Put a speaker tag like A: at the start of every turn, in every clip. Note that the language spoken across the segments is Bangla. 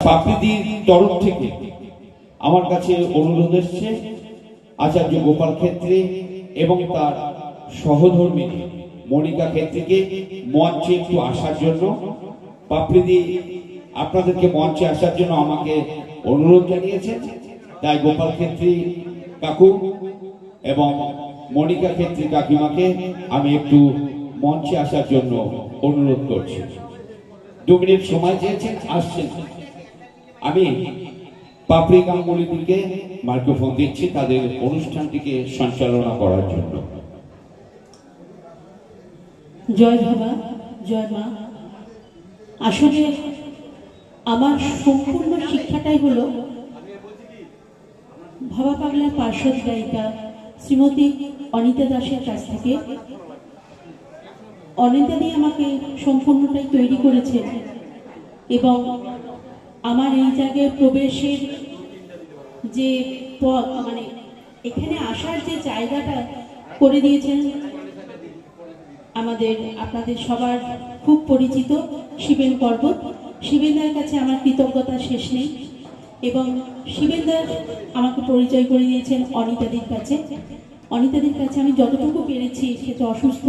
A: পাপড়িদির তরফ থেকে আমার কাছে অনুরোধ এসছে আচার্য গোপাল ক্ষেত্রী এবং তার সহধর্মী মনিকা ক্ষেত্রীকে মঞ্চে একটু আসার জন্য। পাপড়িদি আপনাদেরকে মঞ্চে আসার জন্য আমাকে অনুরোধ জানিয়েছে, তাই গোপাল ক্ষেত্রী কাকু এবং মনিকা ক্ষেত্রী কাকিমাকে আমি একটু মঞ্চে আসার জন্য অনুরোধ করছি। 2 মিনিট সময় চেয়েছেন, আসছেন। আমি পাপড়ি গাঙ্গুলিদিকে মাইক্রোফোন দিচ্ছি তাদের অনুষ্ঠানটিকে সঞ্চালনা করার জন্য।
B: জয় বাবা, জয় মা। আসলে আমার সম্পূর্ণ শিক্ষাটাই হলো ভাবা পাগলার পার্শ্ব গায়িকা শ্রীমতী অনিতা দাসের কাছ থেকে। অনিতা দিয়ে আমাকে সম্পূর্ণটাই তৈরি করেছে এবং আমার এই জায়গায় প্রবেশের যে পথ, মানে এখানে আসার যে জায়গাটা করে দিয়েছেন আমাদের আপনাদের সবার খুব পরিচিত শিবেন পর্বত। শিবেনদার কাছে আমার কৃতজ্ঞতা শেষ নেই এবং শিবেনদার আমাকে পরিচয় করে দিয়েছেন অনিতাদির কাছে। অনিতাদির কাছে আমি যতটুকু পেরেছি, সে তো অসুস্থ,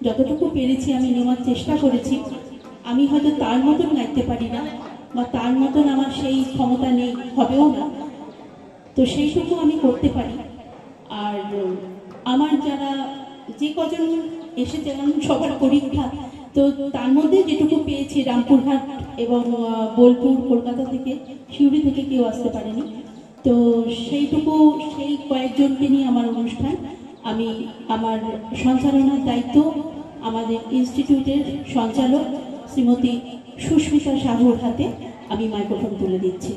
B: যতটুকু পেরেছি আমি নেওয়ার চেষ্টা করেছি। আমি হয়তো তার মতন গাইতে পারি না বা তার মতন আমার সেই ক্ষমতা নেই, হবেও না, তো সেইটুকু আমি করতে পারি। আর আমার যারা যে কজন এসেছে, সবার পরীক্ষা, তো তার মধ্যে যেটুকু পেয়েছি রামপুরহাট এবং বোলপুর, কলকাতা থেকে, সিউড়ি থেকে কেউ আসতে পারেনি, তো সেইটুকু সেই কয়েকজনকে নিয়ে আমার অনুষ্ঠান। আমি আমার সঞ্চালনার দায়িত্ব আমাদের ইনস্টিটিউটের সঞ্চালক শ্রীমতী সুস্মিতা সাহুর হাতে আমি মাইক্রোফোন তুলে দিচ্ছি।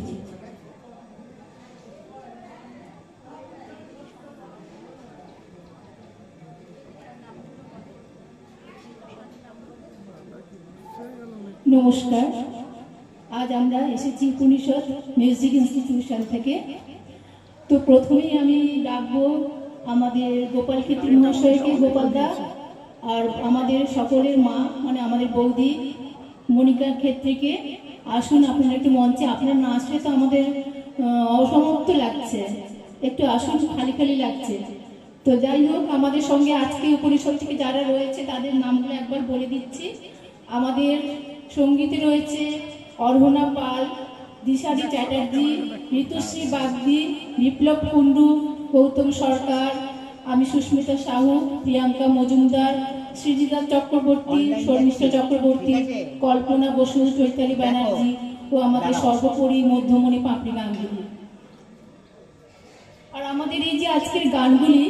C: নমস্কার, আজ আমরা এসেছি উপনিষদ মিউজিক ইনস্টিটিউশন থেকে। তো প্রথমেই আমি ডাকবো আমাদের গোপাল ক্ষেত্রী মহাশয়কে, গোপালদা, আর আমাদের সকলের মা মানে আমাদের বৌদি মনিকা ক্ষেত্রীকে। আসুন আপনারা একটু মঞ্চে, আপনারা না আসলে তো আমাদের অসমাপ্ত লাগছে, একটু আসুন, খালি খালি লাগছে। তো যাই হোক, আমাদের সঙ্গে আজকে উপনিষদ থেকে যারা রয়েছে তাদের নামগুলো একবার বলে দিচ্ছি। আমাদের সঙ্গীতে রয়েছে অর্হনা পাল, দিশারি চ্যাটার্জি, ঋতুশ্রী বাগদি, বিপ্লব কুণ্ডু, গৌতম সরকার, আমি সুস্মিতা সাহু, প্রিয়াঙ্কা মজুমদার, সৃজিতা চক্রবর্তী, শর্মিষ্ঠা চক্রবর্তী, কল্পনা বসু, চৈতালি ব্যানার্জি ও আমাদের সর্বোপরি মধ্যমণি পাপড়ি গাঙ্গুলি। আর আমাদের এই যে আজকের গানগুলি,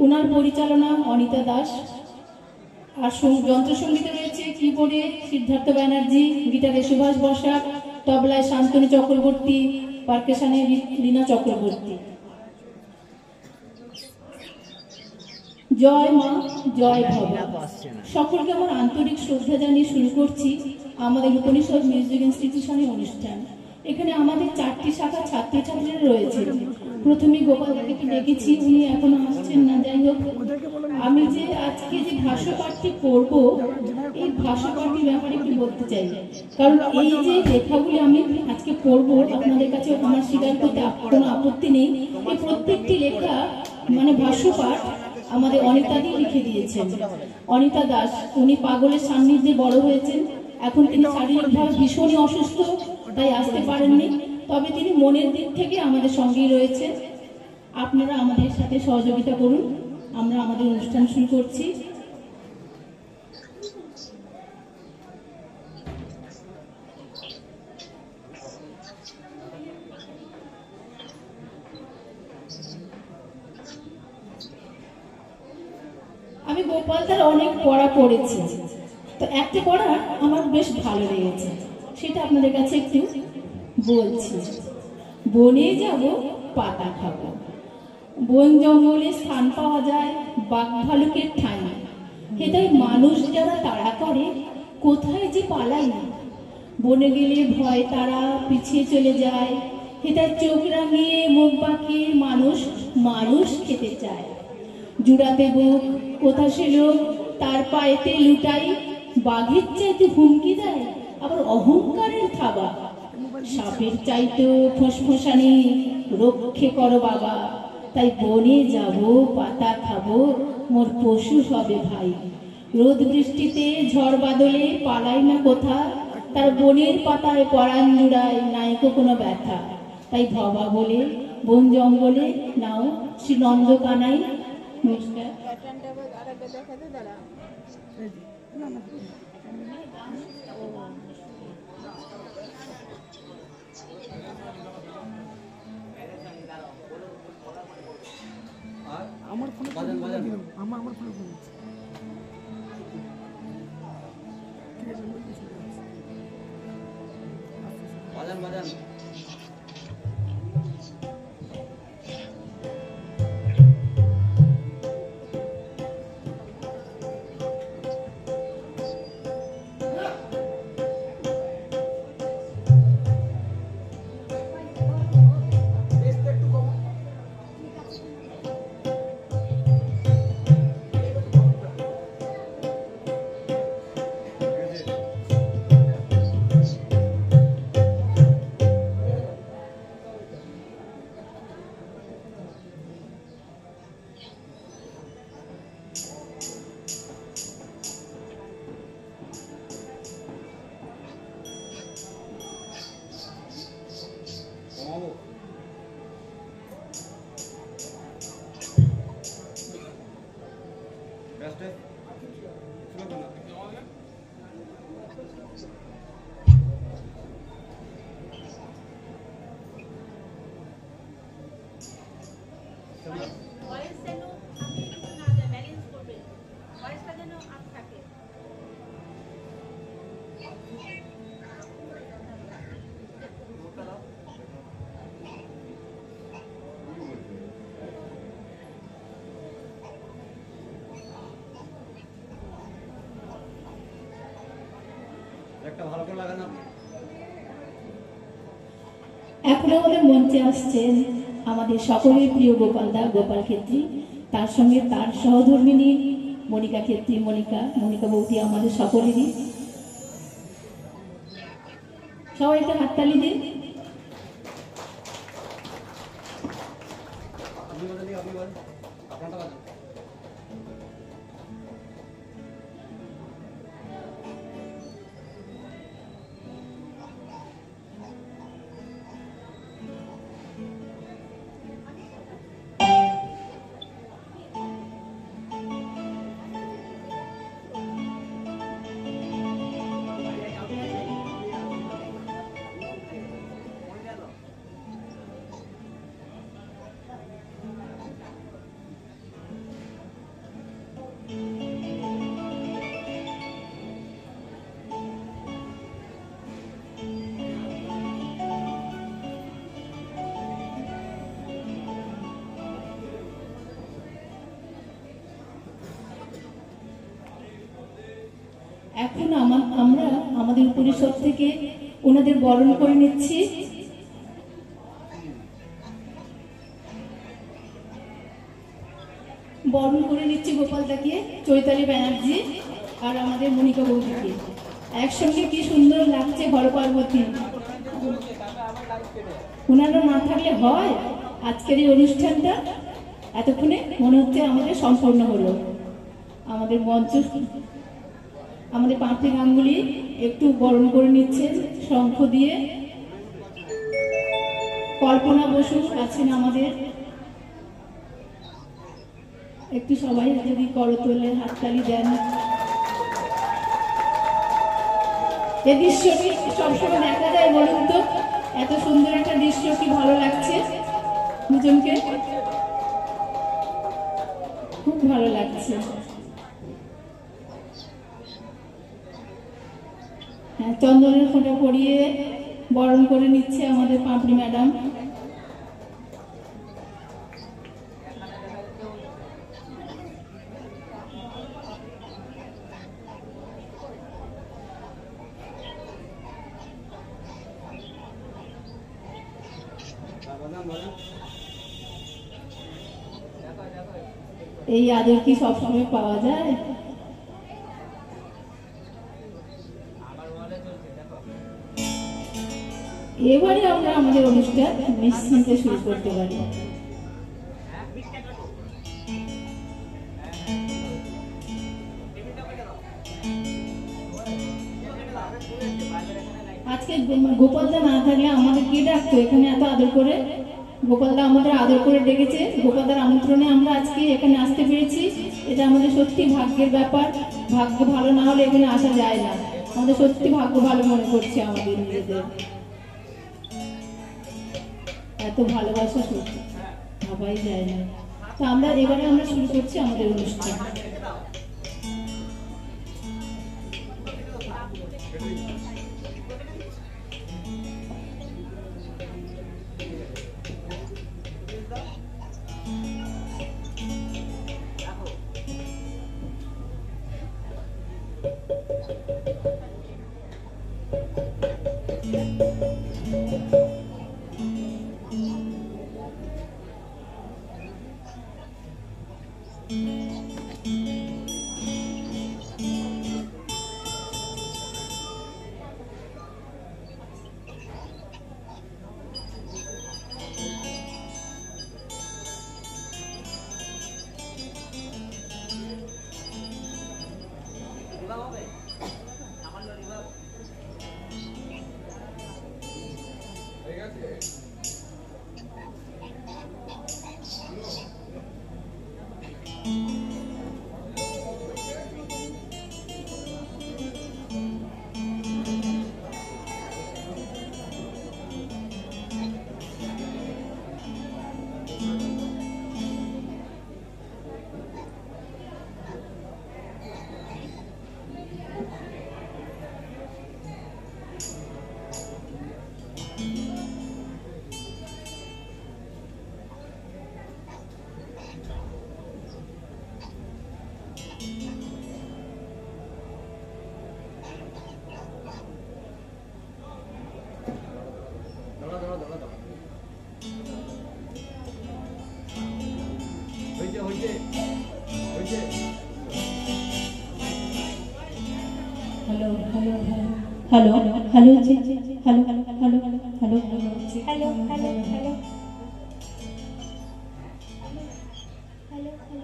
C: ওনার পরিচালনা অনিতা দাস। আর যন্ত্রসঙ্গীতে রয়েছে কিবোর্ডে সিদ্ধার্থ ব্যানার্জি, গিটারে সুভাষ বসাক, তবলায় শান্তনু চক্রবর্তী, পারকাশনে লীনা চক্রবর্তী। জয় মা, জয় ভবা। সকলকে আমার আন্তরিক শ্রদ্ধা জানিয়ে শুরু করছি আমাদের উপনিষদ মিউজিক ইনস্টিটিউশনের অনুষ্ঠান। এখানে আমাদের 4টি শাখা ছাত্রছাত্রীরা রয়েছে। প্রথমে গোপালদাকে ডেকেছি, উনি এখনো আসছেন না। যাই হোক, আমি যে আজকে যে ভাষ্যপাঠটি করব, এই ভাষ্যপাঠটির ব্যাপারে একটু বলতে চাই। কারণ এই যে লেখাগুলি আমি আজকে পড়বো, আপনাদের কাছে আমার স্বীকার করতে কোনো আপত্তি নেই। এই প্রত্যেকটি লেখা মানে ভাষ্যপাঠ আমাদের অনিতাদি লিখে দিয়েছেন। অনিতা দাস, উনি পাগলের সান্নিধ্যে বড় হয়েছেন। এখন তিনি শারীরিকভাবে ভীষণই অসুস্থ, তাই আসতে পারেননি, তবে তিনি মনের দিক থেকে আমাদের সঙ্গেই রয়েছেন। আপনারা আমাদের সাথে সহযোগিতা করুন, আমরা আমাদের অনুষ্ঠান শুরু করছি। আমি গোপালদার অনেক পড়া পড়েছি, তো একটা পড়া আমার বেশ ভালো লেগেছে, সেটা আপনাদের কাছে একটু বলছি। বনে যাব, পাতা খাবো, বন জঙ্গলে স্থান পাওয়া যায় বাঘ ভালুকের ঠাঁই। হেতাই মানুষ যারা তাড়া করে, কোথায় যে পালাই। বনে গেলে ভয় তারা পিছিয়ে চলে যায়। হেতাই চোখ রাঙিয়ে মুখ বাঁকিয়ে মানুষ মানুষ খেতে চায়। জুড়াতে বুক কোথা সে লোক, তার পায়েতে লুটাই। বাঘের চাইতে হুমকি দেয়, আবার অহংকারের থাবা। সাপের চাইতো ফোঁসফোঁসানি রক্ষে করো বাবা, তাই বনে যাব পাতা খাবো মোর পশু হবে ভাই। রোদ বৃষ্টিতে ঝড় বাদলে পালাই না কোথা, তার বনের পাতায় পরাণ জুড়ায় নাইকো কোনো ব্যথা। তাই ভবা বলে বন জঙ্গলে নাও শ্রী নন্দ কানাই। নমস্কার।
D: আমার ফোনে বাজান বাজান আমার ফোনে বাজান বাজান।
C: এখন আমাদের মঞ্চে আসছেন আমাদের সকলের প্রিয় গোপালদা, গোপাল ক্ষেত্রী, তার সঙ্গে তার সহধর্মিনী মনিকা ক্ষেত্রী, মনিকা বৌদি আমাদের সকলেরই। সবাই একটা হাততালি দিন। এখন আমরা আমাদের পরিষদ থেকে ওনাদের বরণ করে নিচ্ছি। বরণ করে নিচ্ছি গোপালদাকে, চৈতালি ব্যানার্জি আর আমাদের মনিকা বৌদিকে একসঙ্গে। কি সুন্দর লাগছে হর পার্বতী। ওনারা না থাকলে হয় আজকের এই অনুষ্ঠানটা? এতক্ষণে মনে হচ্ছে আমাদের সম্পূর্ণ হলো। আমাদের মঞ্চ, আমাদের পাঁচটি গাঙ্গুলি একটু বরণ করে নিচ্ছেন শঙ্খ দিয়ে। কল্পনা বসু আছেন আমাদের, একটু সবাই যদি করতলে হাততালি দেন। এই দৃশ্যটি সবসময় দেখা যায় বলুন তো? এত সুন্দর একটা দৃশ্য, কি ভালো লাগছে দুজনকে, খুব ভালো লাগছে। চন্দনের ফোঁটা পরিয়ে বরণ করে নিচ্ছে আমাদের পাপড়ি ম্যাডাম। এই আদর কি সবসময় পাওয়া যায়? এবারে আমরা আমাদের অনুষ্ঠান নিশ্চিন্তে শুরু করতে পারি। আজকে গোপালদা না থাকলে আমাদের কে ডাকতো এখানে এত আদর করে? গোপালদা আমাদের আদর করে ডেকেছে, গোপালদার আমন্ত্রণে আমরা আজকে এখানে আসতে পেরেছি। এটা আমাদের সত্যি ভাগ্যের ব্যাপার। ভাগ্য ভালো না হলে এখানে আসা যায় না। আমাদের সত্যি ভাগ্য ভালো মনে করছে আমাদের নিজেদের। এত ভালোবাসা সত্যি ভাবাই যায় না। তো এবারে আমরা শুরু করছি আমাদের অনুষ্ঠান। हेलो हेलो हेलो हेलो जी hello hello hello hello hello hello hello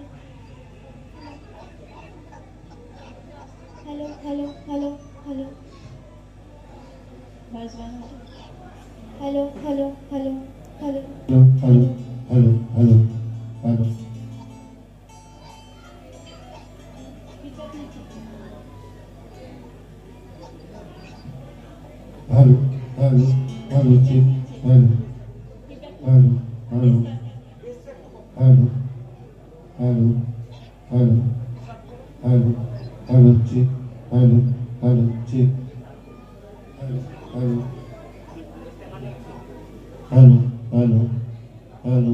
C: hello hello hello hello बस hello hello hello hello hello hello hello hello hello hello hello जी hello hello hello hello hello hello hello hello जी हेलो हेलो जी hello hello hello hello hello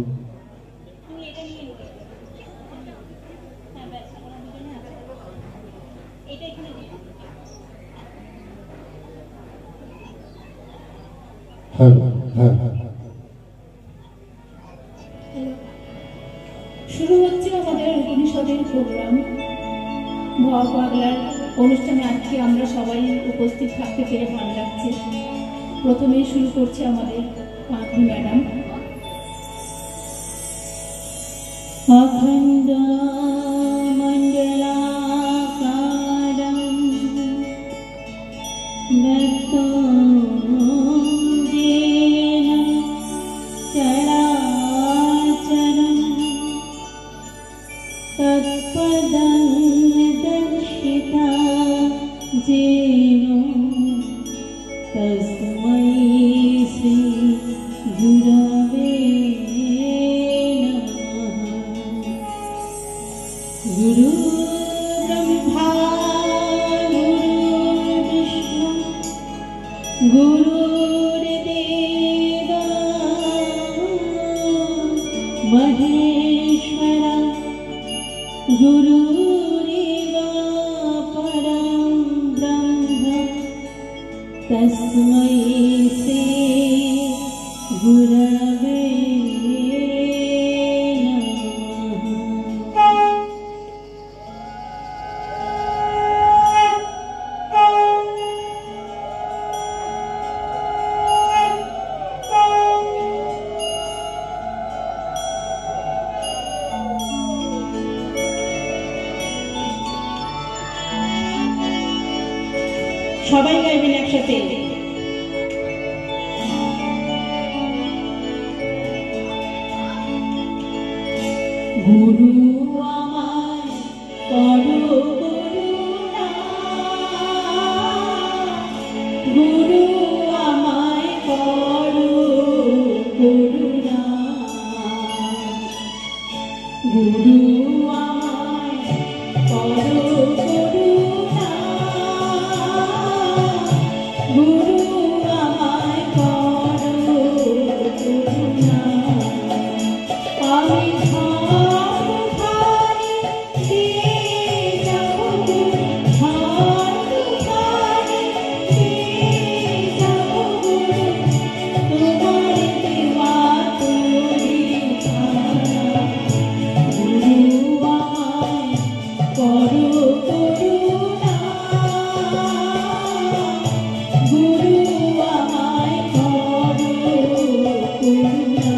C: শুরু হচ্ছে আমাদের উপনিষদের প্রোগ্রাম ভব পাগলার অনুষ্ঠানে। আজকে আমরা সবাই উপস্থিত থাকতে পেরে ভালো লাগছে। প্রথমেই শুরু করছে আমাদের মাধবী ম্যাডাম। অখণ্ড মণ্ডলাকারম तत्पदं दर्शिता जेन तस्मै श्री गुरवे नमः। गुरु ब्रह्मा गुरुर्विष्णु गुरुर्देव महेश्वरा गुरुरेव परं ब्रह्म तस्मै श्री गुरवे नमः।
B: গুরু আমায় করো করুণা, গুরু আমায় করো করুণা, গুরু আমায় করো করুণা, গুরু আমায় করো করুণা। আমি ঝড়-তুফানে দিয়ে যাব গো, ঝড়-তুফানে দিয়ে যাব গো, তোমার দেওয়া তরিখানা। গুরু আমায় করো করুণা, গুরু আমায় করো করুণা।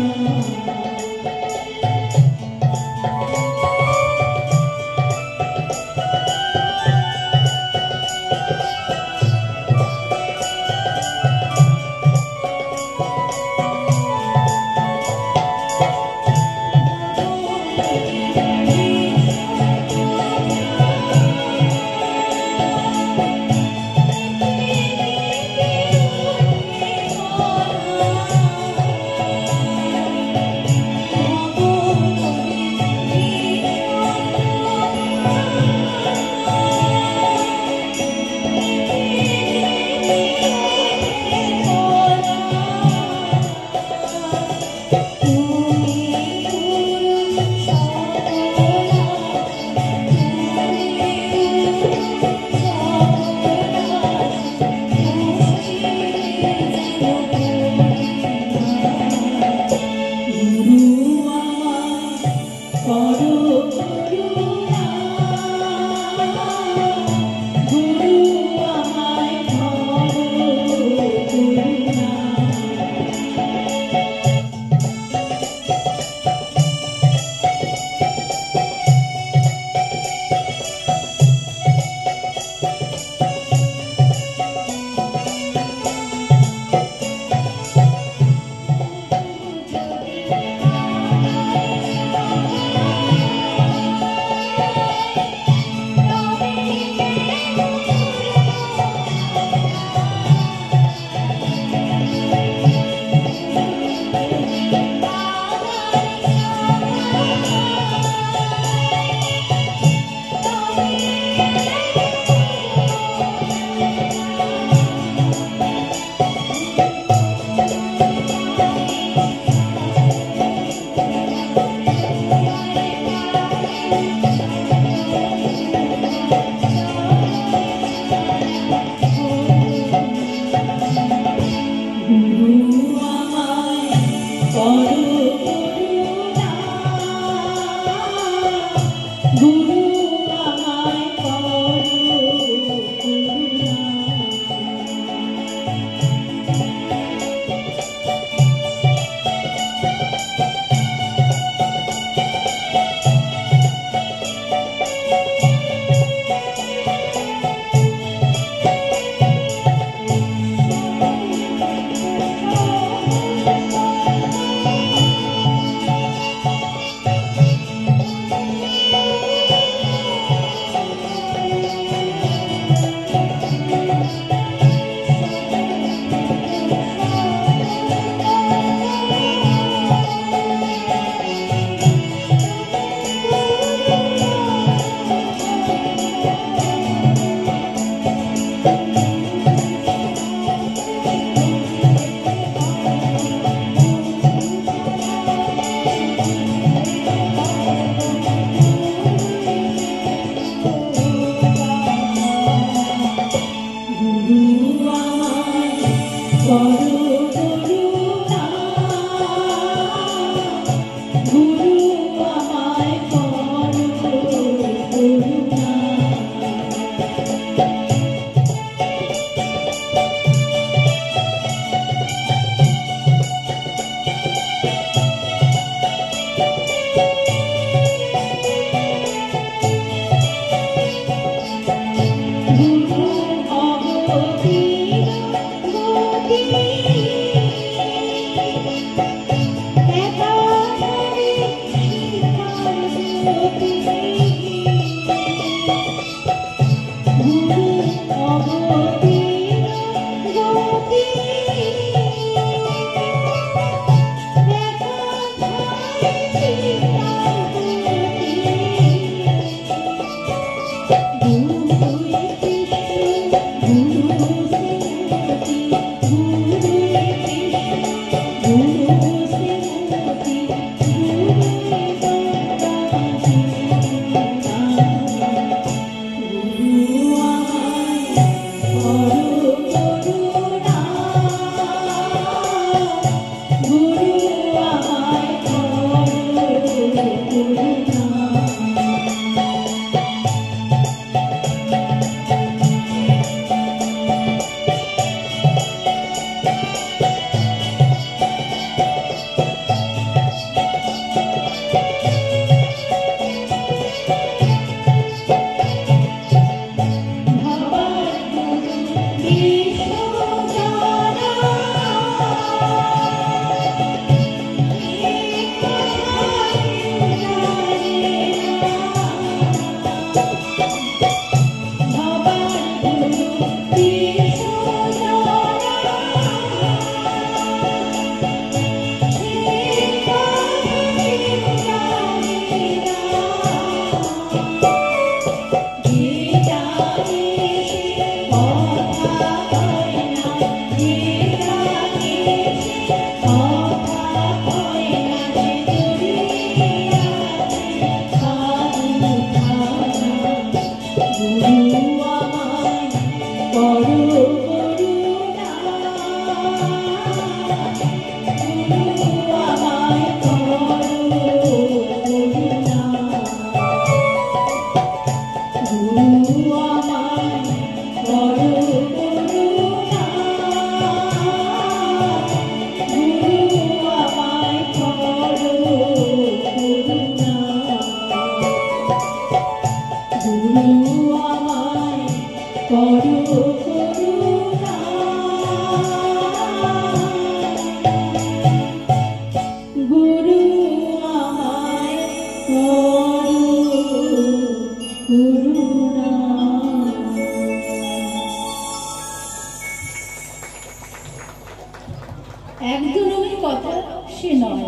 C: জন্মের কথা সে নয়,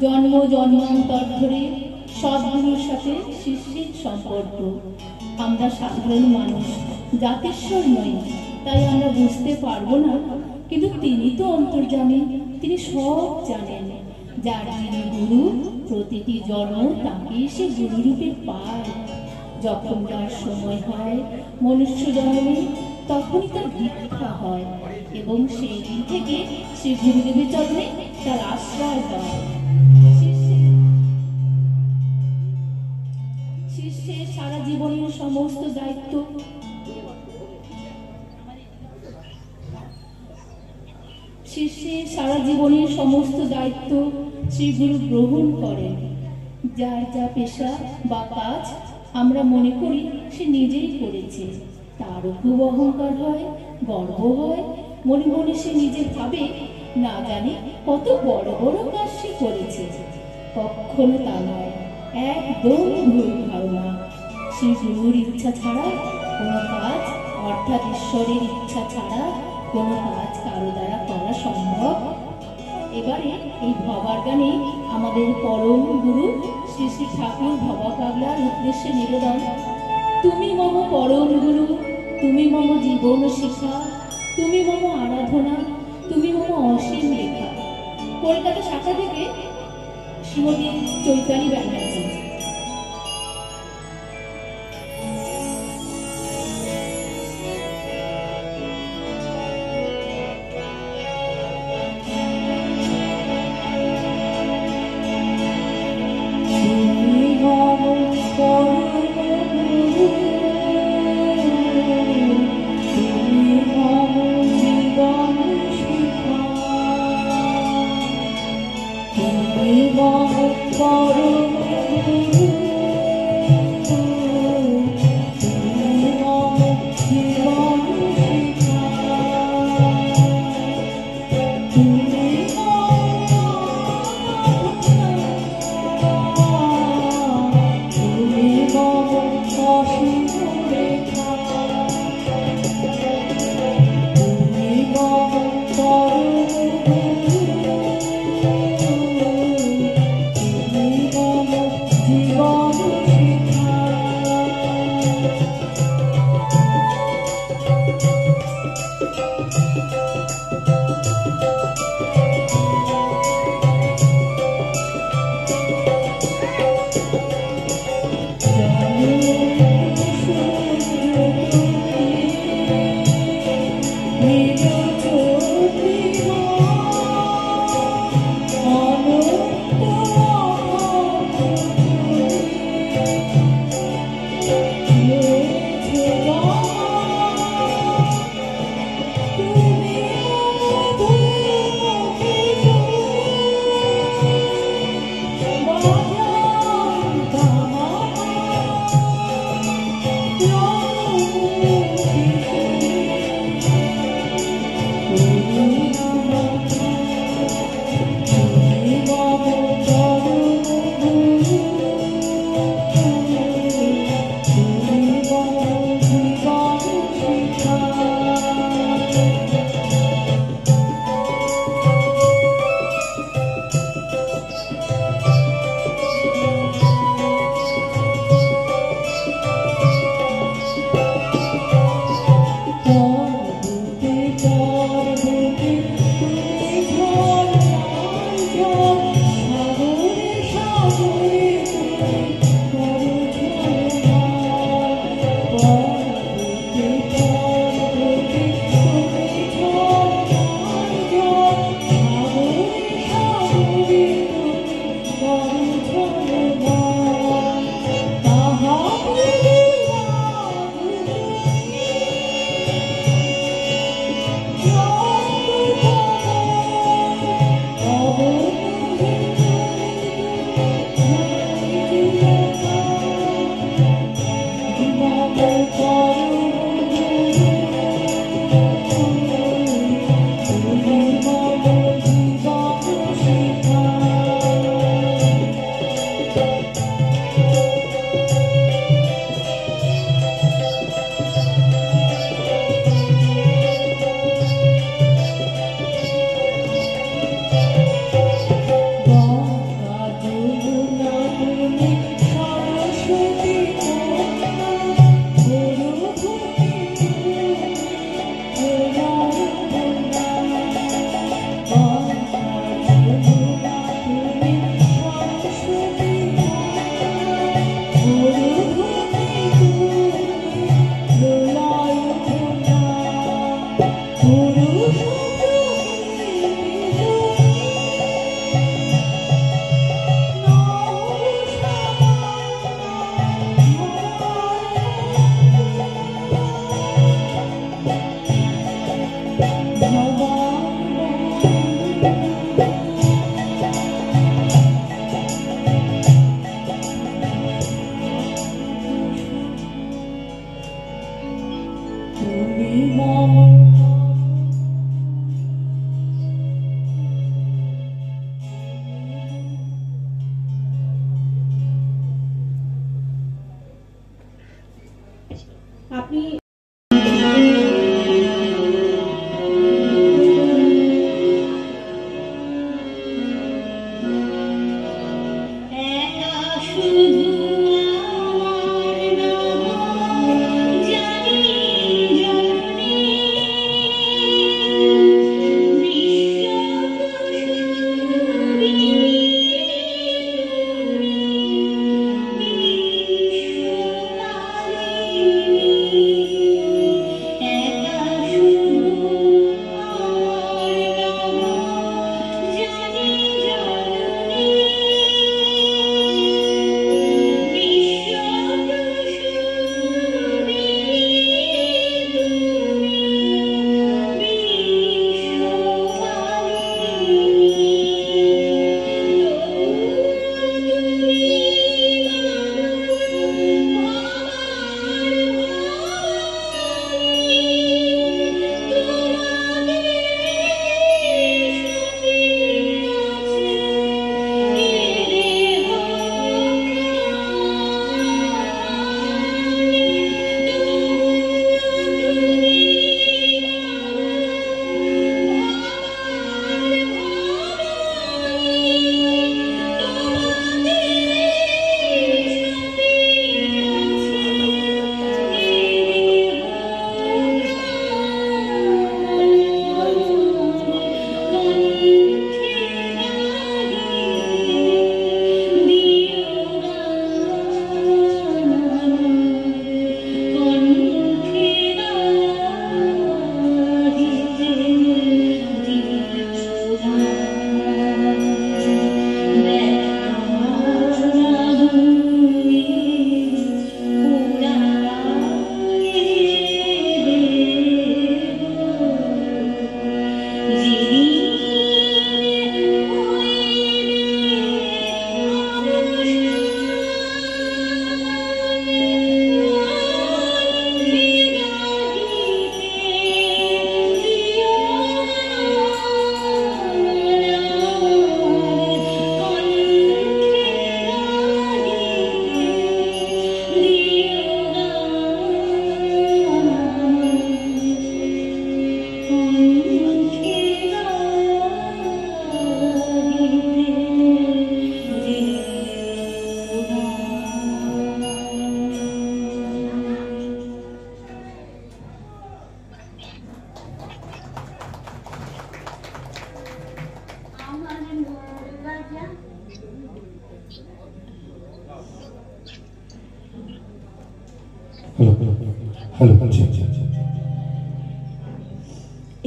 C: জন্ম জন্মান্তর ধরে সদ্গুরুর সাথে শিষ্যের সম্পর্ক। আমরা সাধারণ মানুষ, জাতেশ্বর নই, তাই আমরা বুঝতে পারবো না, কিন্তু তিনি তো অন্তর্যামী, তিনি সব জানেন। যার যিনি গুরু, প্রতিটি জন্ম তাকে সে গুরুরূপে পায়। যখন তার সময় হয় মনুষ্য জন্মে, তখনই তার দীক্ষা হয় এবং সেই দিন থেকে সে গুরুদেবের চরণে তার আশ্রয় হয়। শিষ্যের সারা জীবনের সমস্ত দায়িত্ব শ্রী গুরু গ্রহণ করেন। যার যা পেশা বা কাজ আমরা মনে করি সে নিজেই করেছে, তারও খুব অহংকার হয়, গর্ব হয়। মনে মনে সে নিজে ভাবে না জানে কত বড় বড় কাজ সে করেছে। কখনো তা নয়, একদম ভুল ধারণা। শ্রী গুরুর ইচ্ছা ছাড়া কোনো কাজ, অর্থাৎ ঈশ্বরের ইচ্ছা ছাড়া কোনো কাজ কারো দ্বারা করা সম্ভব। এবারে এই ভবার গানে আমাদের পরম গুরু শ্রী শ্রী ঠাকুর ভবা পাগলার উদ্দেশ্যে নিবেদন। তুমি মম পরম গুরু, তুমি মম জীবন শিক্ষা, তুমি মম আরাধনা, তুমি মম অসীম লেখা। কলকাতা শাখা থেকে শ্রীমতী চৈতালি ব্যানার্জি।
E: জীবন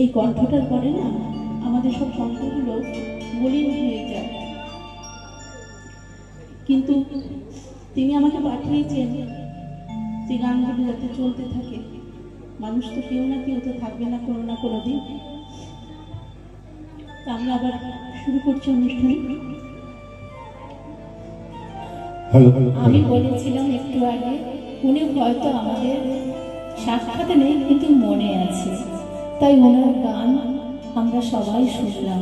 B: এই কণ্ঠটার পরে না আমাদের সব কণ্ঠগুলো মলিন হয়ে যায়, কিন্তু তিনি আমাকে পাঠিয়েছেন যে গানগুলো যাতে চলতে থাকে। মানুষ তো কেউ না কেউ তো থাকবে না কোনো না কোনো দিন। আমরা আবার শুরু করছি অনুষ্ঠান।
C: আমি বলেছিলাম একটু আগে, উনি হয়তো আমাদের সাক্ষাৎ নেই কিন্তু মনে আছে, তাই ওনার গান আমরা সবাই শুনলাম।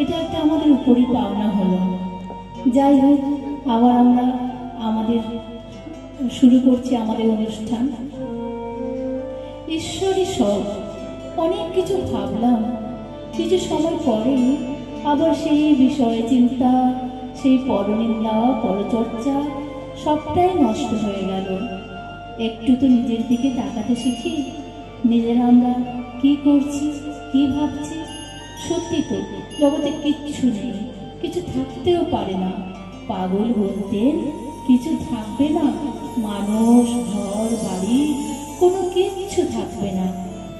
C: এটা একটা আমাদের উপরই পাওনা হলো। যাই হোক, আবার আমরা আমাদের শুরু করছি আমাদের অনুষ্ঠান। ঈশ্বরই সব, অনেক কিছু ভাবলাম, কিছু সময় পরেই আবার সেই বিষয়ে চিন্তা, সেই পরনিন্দা, পরচর্চা সবটাই নষ্ট হয়ে গেল। একটু তো নিজের দিকে তাকাতে শিখি, নিজেরা আমরা কি করছি, কি ভাবছি। সত্যি তো জগতে কিচ্ছু নেই, কিছু থাকতেও পারে না। পাগল বলতেন কিছু থাকবে না, মানুষ, ঘর, বাড়ি কোনো কিচ্ছু থাকবে না,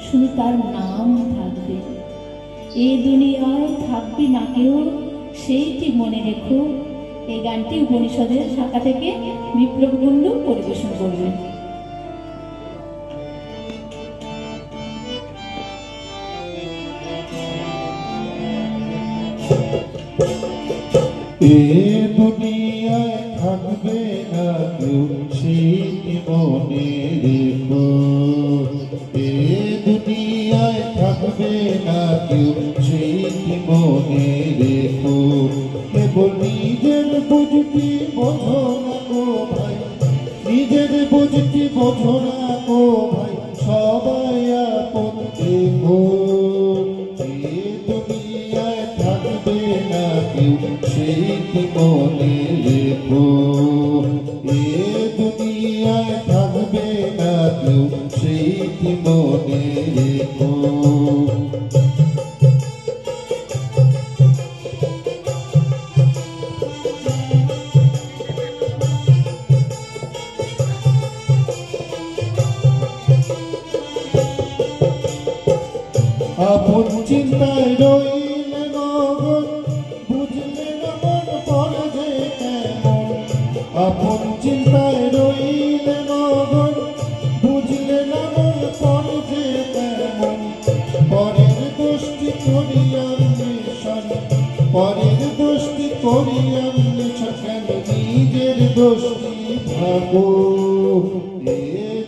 C: শুধু তার নাম থাকবে। এই দুনিয়ায় থাকবে না কেউ, সেইটি মনে রেখো। এই গানটি উপনিষদের শাখা থেকে বিপ্লব কুণ্ডু পরিবেশন করবেন।
E: এ দুনিয়ায় থাকবে না কেউ, সেই মনে রেখো। এ দুনিয়ায় থাকবে না কেউ, সেই মনে রেখো। কেবল নিজের বুঝতি বোঝো না গো ভাই, নিজের বুঝতি বোঝো না গো ভাই সবাই আপন দেখো, এ দুনিয়ায় থাকবে না কেউ সেই কি মনে রেখো, এ দুনিয়ায় থাকবে না কেউ সেই কি মনে রেখো। আপন চিন্তায় রইলে মগন, বুঝলে না মন পড়ে যে কেমন, আপন চিন্তায় রইলে মগন, বুঝলে না মন পড়ে যে কেমন, পরের দোষটি করি অন্বেষণ, পরের দোষটি করি অন্বেষণ, কেন নিজের দোষটি ভাবো, এ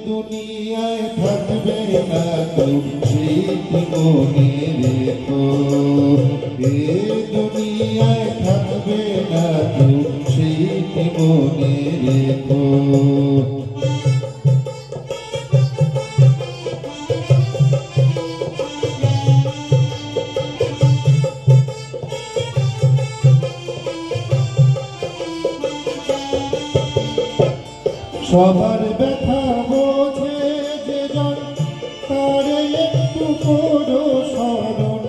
E: দুনিয়ায় থাকবে না কেউ সেই কি মনে রেখো, এ দুনিয়ায় থাকবে না কেউ সেই কি মনে রেখো। সবার ব্যথা বোঝে যে জন, তারে একটু করো স্মরণ,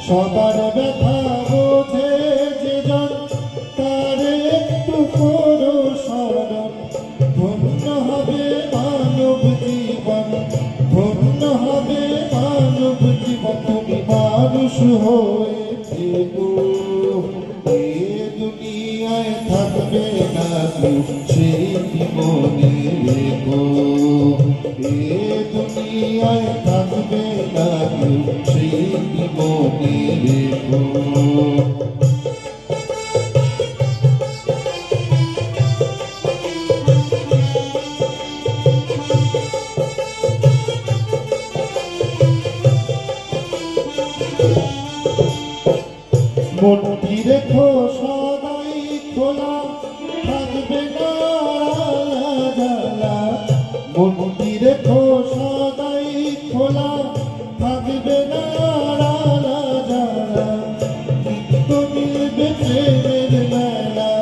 E: সবার ব্যথা বোঝে যে জন, তারে একটু করো স্মরণ, ধন্য হবে মানব জীবন, ধন্য হবে মানব জীবন, তুমি মানুষ হয়ে থেকো, এ দুনিয়ায় থাকবে না কেউ সেই কি মনে রেখো, এ দুনিয়ায় থাকবে না কেউ সেই কি মনে রেখো। মনটি রেখো সদাই খোলা, থাকবে না জালা, মনটি রেখো সদাই খোলা, থাকবে না জালা, নিত্য মিলবে প্রেমের মেলা,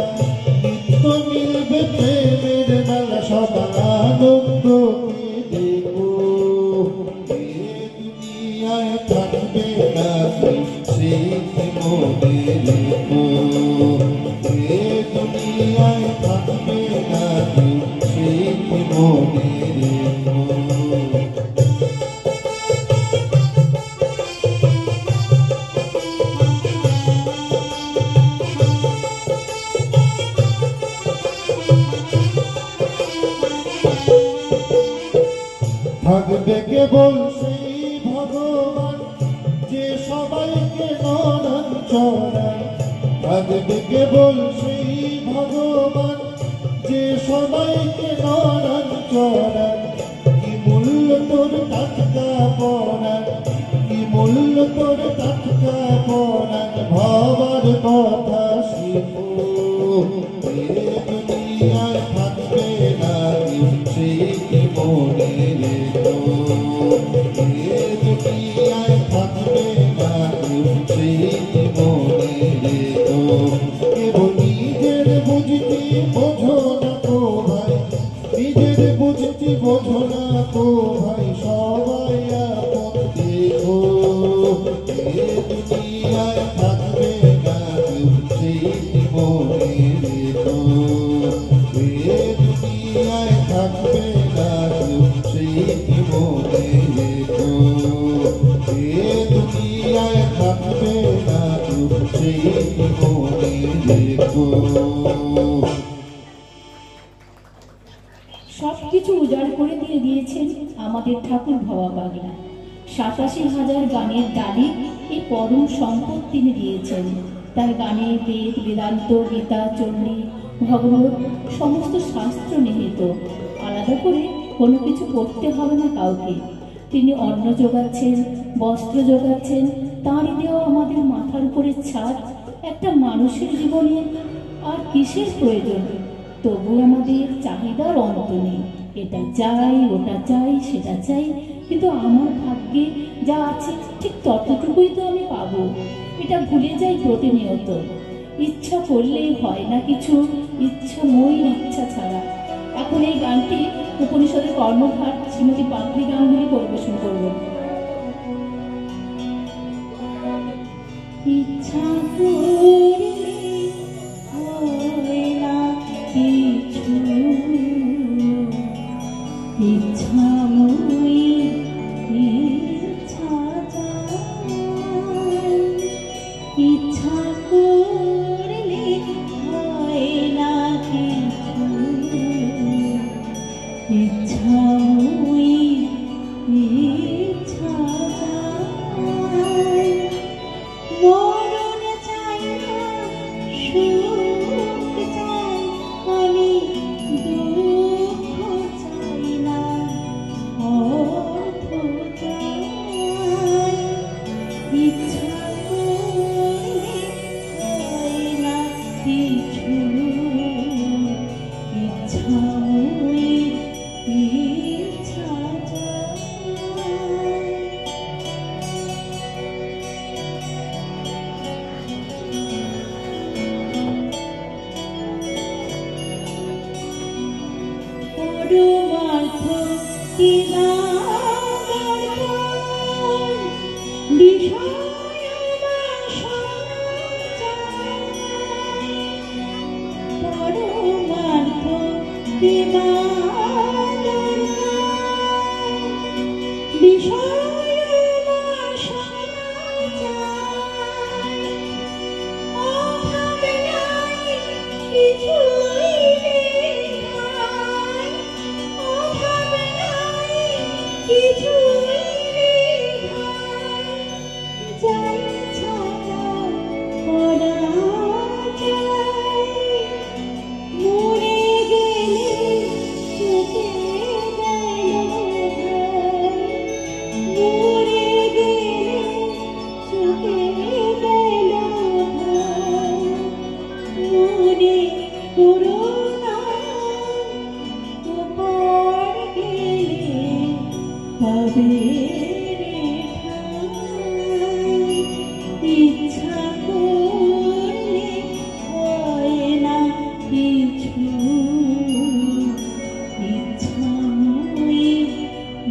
E: নিত্য মিলবে প্রেমের মেলা, সবার আনন্দ দেখো, এ দুনিয়ায় থাকবে না সেই কি মনে রেখো, এ দুনিয়ায় থাকবে না সেই কি মনে রেখো। থাকবে কেবল সেই ভগবান যে সবাইকে নয়ন চড়ায়, থাকবে কেবল সেই ভগবান যে সবাইকে নয়ন চড়ায়, কি মূল্য তোর টাটকা পড়ার, কি মূল্য তোর টাটকা পড়ার, ভাবার কথা শিখো, এ দুনিয়ায় থাকবে না কেউ সেই কি মনে রেখো, এ দুনিয়ায় থাকবে না কেউ সেই কি মনে রেখো। কেবল নিজের বুঝতি বোঝো না তো ভাই, নিজের বুঝতি বোঝো না তো ভাই, সবাই আপন দেখো, এ দুনিয়ায় থাকবে না কেউ সেই কি মনে রেখো, এ দুনিয়ায় থাকবে না কেউ সেই কি মনে রেখো, এ দুনিয়ায় থাকবে না কেউ সেই কি মনে রেখো।
C: সবকিছু উজাড় করে দিয়ে গিয়েছেন আমাদের ঠাকুর ভবা পাগলা। ৮৭,০০০ গানের ডালি এই পরম সম্পদ তিনি দিয়েছেন। তার গানে বেদ, বেদান্ত, গীতা, চণ্ডী, ভগবত সমস্ত শাস্ত্র নিহিত। আলাদা করে কোনো কিছু পড়তে হবে না কাউকে। তিনি অন্ন যোগাচ্ছেন, বস্ত্র যোগাচ্ছেন, তাঁরই দেওয়া আমাদের মাথার উপরে ছাদ। একটা মানুষের জীবনে আর কিসের প্রয়োজন? তবু আমাদের চাহিদার অন্ত নেই। এটা চাই, ওটা চাই, সেটা চাই, কিন্তু আমার ভাগ্যে যা আছে ঠিক ততটুকুই তো আমি পাবো। এটা ভুলে যাই প্রতিনিয়ত। ইচ্ছা করলেই হয় না কিছু, ইচ্ছা ময়ূর ইচ্ছা ছাড়া। এখন এই গানটি উপনিষদের কর্মধার শ্রীমতী পাখরি গাঙ্গুলি পরিবেশন করবেন। ইচ্ছা করলে হয় না কিছু, ইচ্ছাময়ী ইচ্ছা চাই। ইচ্ছা করলে হয় না কিছু, ইচ্ছাময়ী ইচ্ছা চাই। মরণ চাই না, সুখ চাই আমি, দুঃখ চাই না, অর্থ চাই। ইচ্ছা করলে হয় না কিছু, ইচ্ছাময়ী ইচ্ছা চাই। পরমার্থ কি না দরকার, বিষয় আমার সঞ্চয়। পরমার্থ কি না দরকার, বিষয় আমার সঞ্চয়। অভাব নাই কিছুই নেই, অভাব নাই কিছুই নেই। যাই ছাড়া করা যায়, মরে গেলে চুকে গেল ভাই। মরে গেলে চুকে গেল ভাই। মনে করো না, ওপার গেলে পাবে রে ঠাই। ইচ্ছা করলে হয় না কিছু, ইচ্ছাময়ী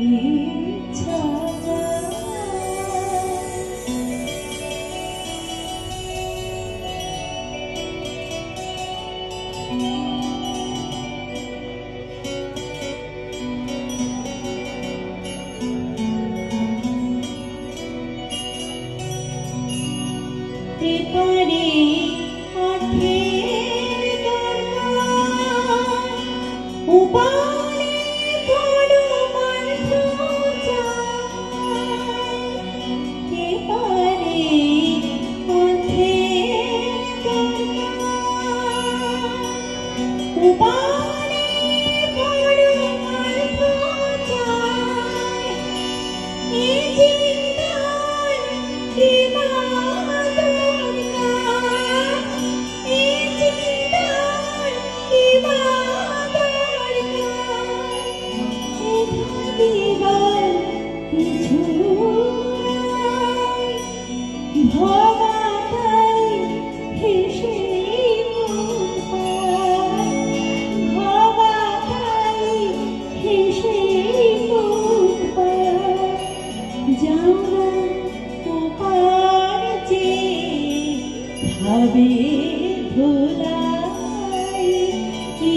C: ইচ্ছা চাই। এপারে অর্থের দরকার, ওপারে পরমার্থ চাই। এপারে অর্থের দরকার, ওপারে পরমার্থ চাই। এ চিন্তার কি বা দরকার, এ চিন্তার কি বা দরকার। এ ভাবিবার কিছু নাই, ভবা তাই হেসে মুখ পায়। ভবা তাই হেসে মুখ পায়। যাও না ওপার যে ভাবে ভোলাই।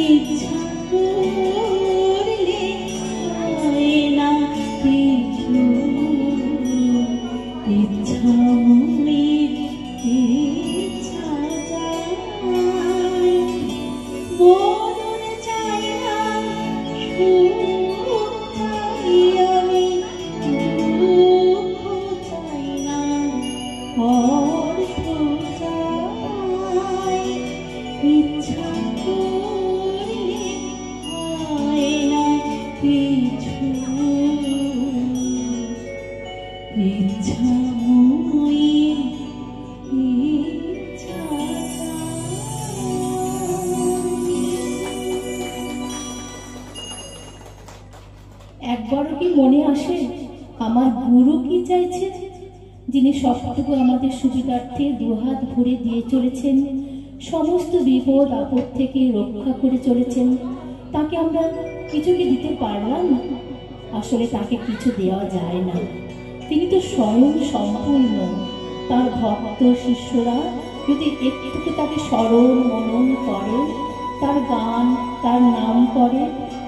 C: ইচ্ছা করলে হয় না কিছু, ইচ্ছাময়ী ইচ্ছা চাই। মরণ চাই না, সুখ চাই আমি, দুঃখ চাই না, অর্থ চাই। ইচ্ছা করলে একবারও কি মনে আসে আমার গুরু কি চাইছে, যিনি সবটুকু আমাদের সুবিধার্থে দুহাত ভরে দিয়ে চলেছেন, সমস্ত বিপদ আপদ থেকে রক্ষা করে চলেছেন, তাকে আমরা কিছু কি দিতে পারলাম? আসলে তাকে কিছু দেওয়া যায় না, তিনি তো স্বয়ং সম্পূর্ণ। তার ভক্ত শিষ্যরা যদি একটুকু তাকে স্মরণ মনন করে, তার গান তার নাম করে,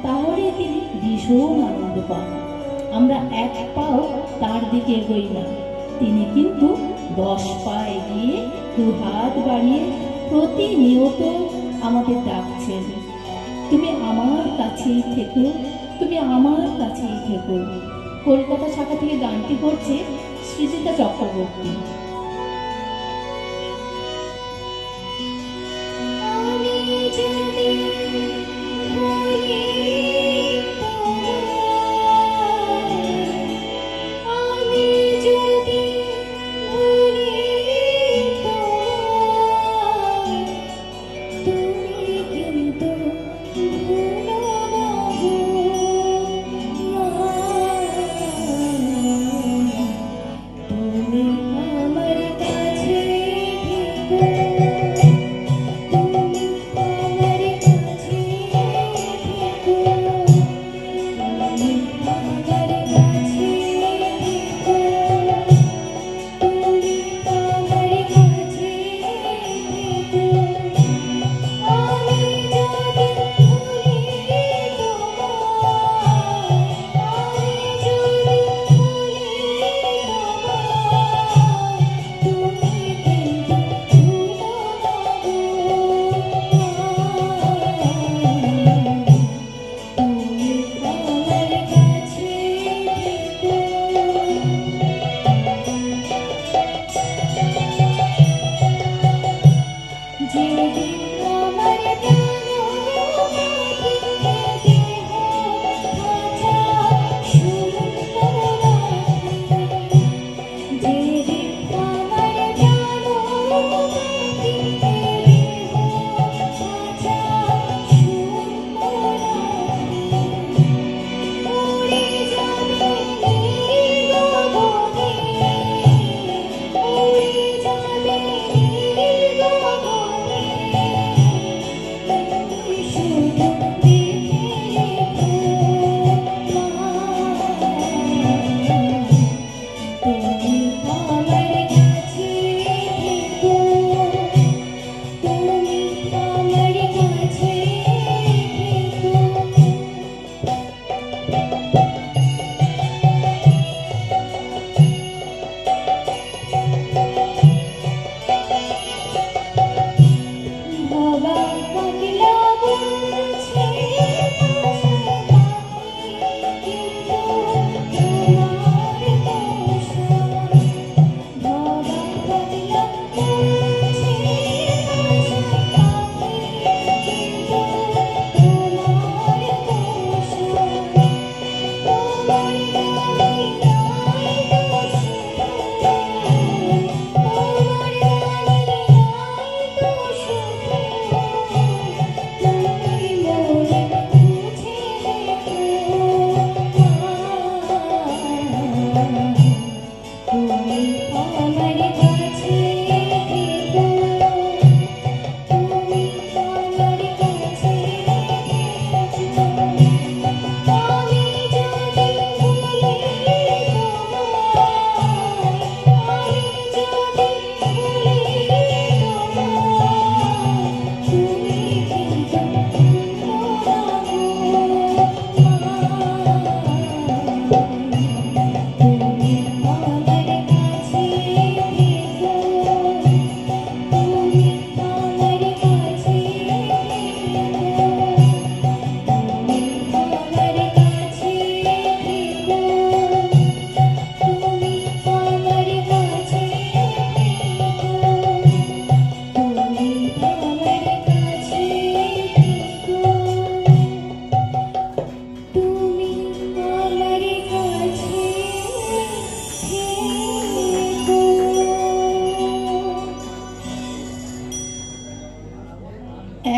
C: তাহলে তিনি ভীষণ আনন্দ পান। আমরা এক পাও তার দিকে এগোই না, তিনি কিন্তু 10 পা এগিয়ে দুহাত বাড়িয়ে প্রতিনিয়ত আমাদের ডাকছেন, তুমি আমার কাছেই থেকো, তুমি আমার কাছেই থেকো। কলকাতা শাখা থেকে গানটি করছে সৃজিতা চক্রবর্তী।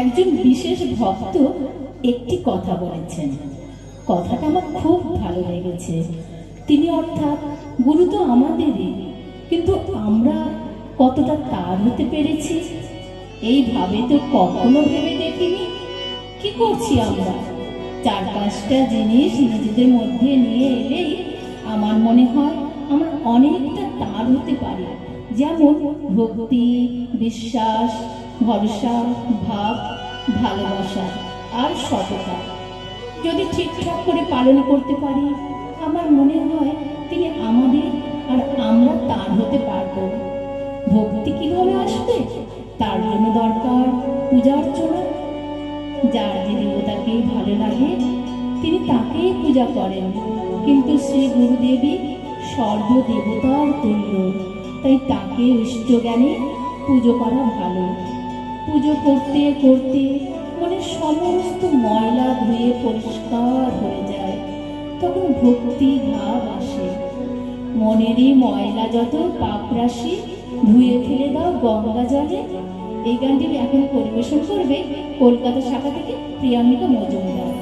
C: একজন বিশেষ ভক্ত একটি কথা বলেছেন, কথাটা আমার খুব ভালো লেগেছে। তিনি অর্থাৎ গুরু তো আমাদেরই, কিন্তু আমরা কতটা তার হতে পেরেছি এইভাবে তো কখনো ভেবে দেখিনি। কি করছি আমরা? 4-5টা জিনিস নিজেদের মধ্যে নিয়ে এলেই আমার মনে হয় আমরা অনেকটা তার হতে পারি। যেমন ভক্তি, বিশ্বাস, ভরসা, ভাব, ভালোবাসা আর সততা যদি ঠিকঠাক করে পালন করতে পারি, আমার মনে হয় তিনি আমাদের আর আমরা তার হতে পারব। ভক্তি কিভাবে আসবে? তার জন্য দরকার পূজা অর্চনা। যার যে দেবতাকে ভালো লাগে তিনি তাকেই পূজা করেন, কিন্তু শ্রী গুরুদেবী সর্বদেবতার তুল্য, তাই তাকে ইষ্টজ্ঞানে পুজো করা ভালো। পুজো করতে করতে মনের সমস্ত ময়লা ধুয়ে পরিষ্কার হয়ে যায়, তখন ভক্তি ভাব আসে। মনেরই ময়লা যত পাপ রাশি ধুয়ে ফেলে দাও গঙ্গা জলে। এই গানটি এখন পরিবেশন করবে কলকাতা শাখা থেকে প্রিয়াঙ্কা মজুমদার।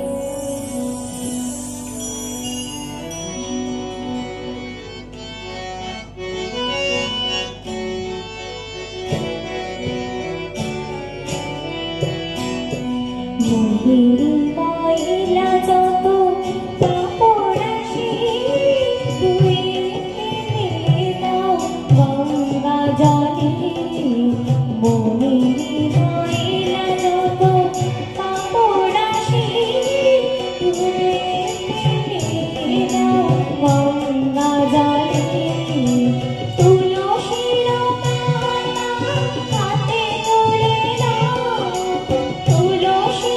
F: তুলসী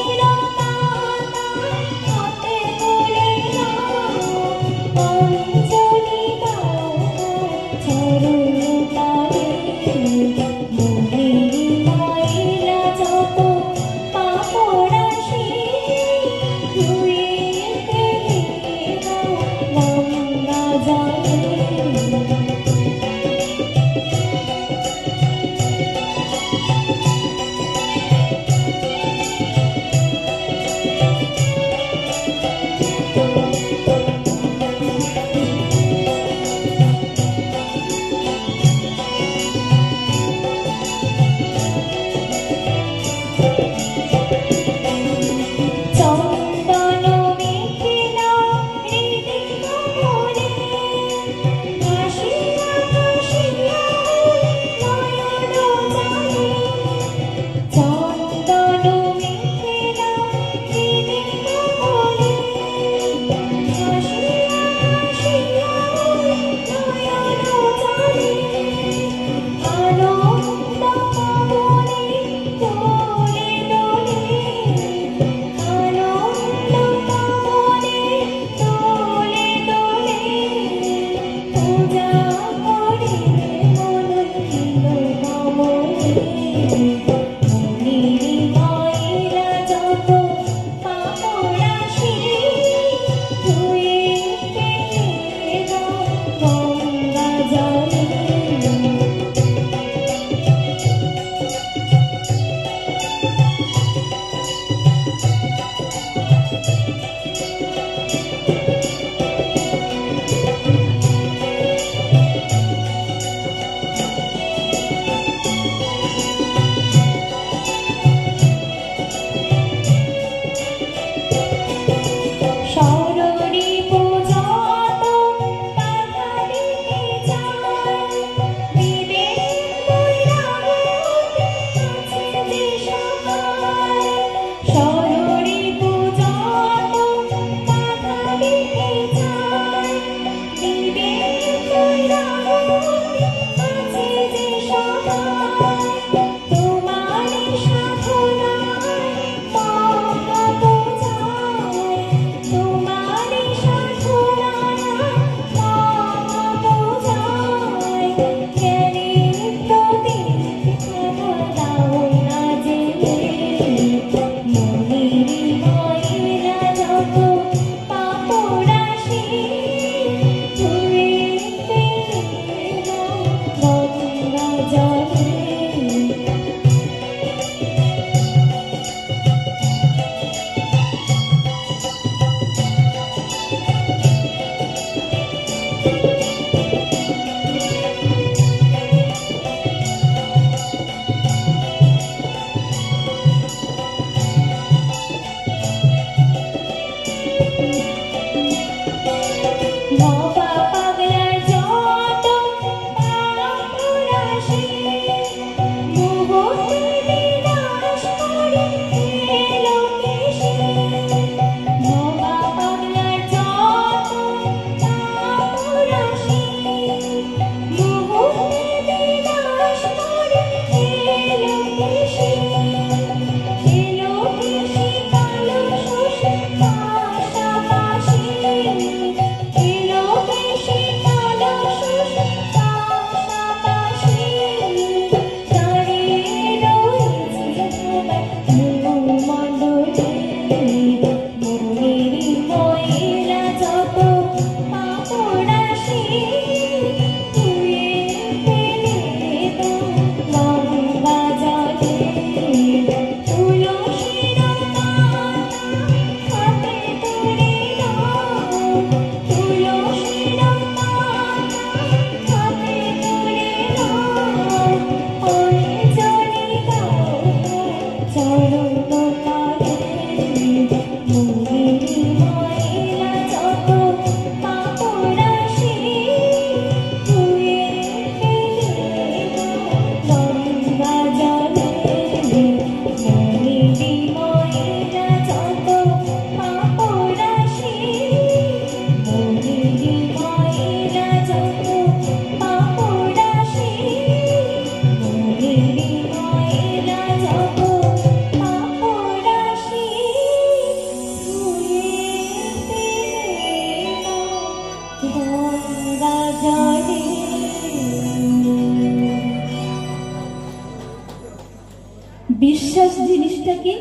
C: বিশ্বাস জিনিসটা কি?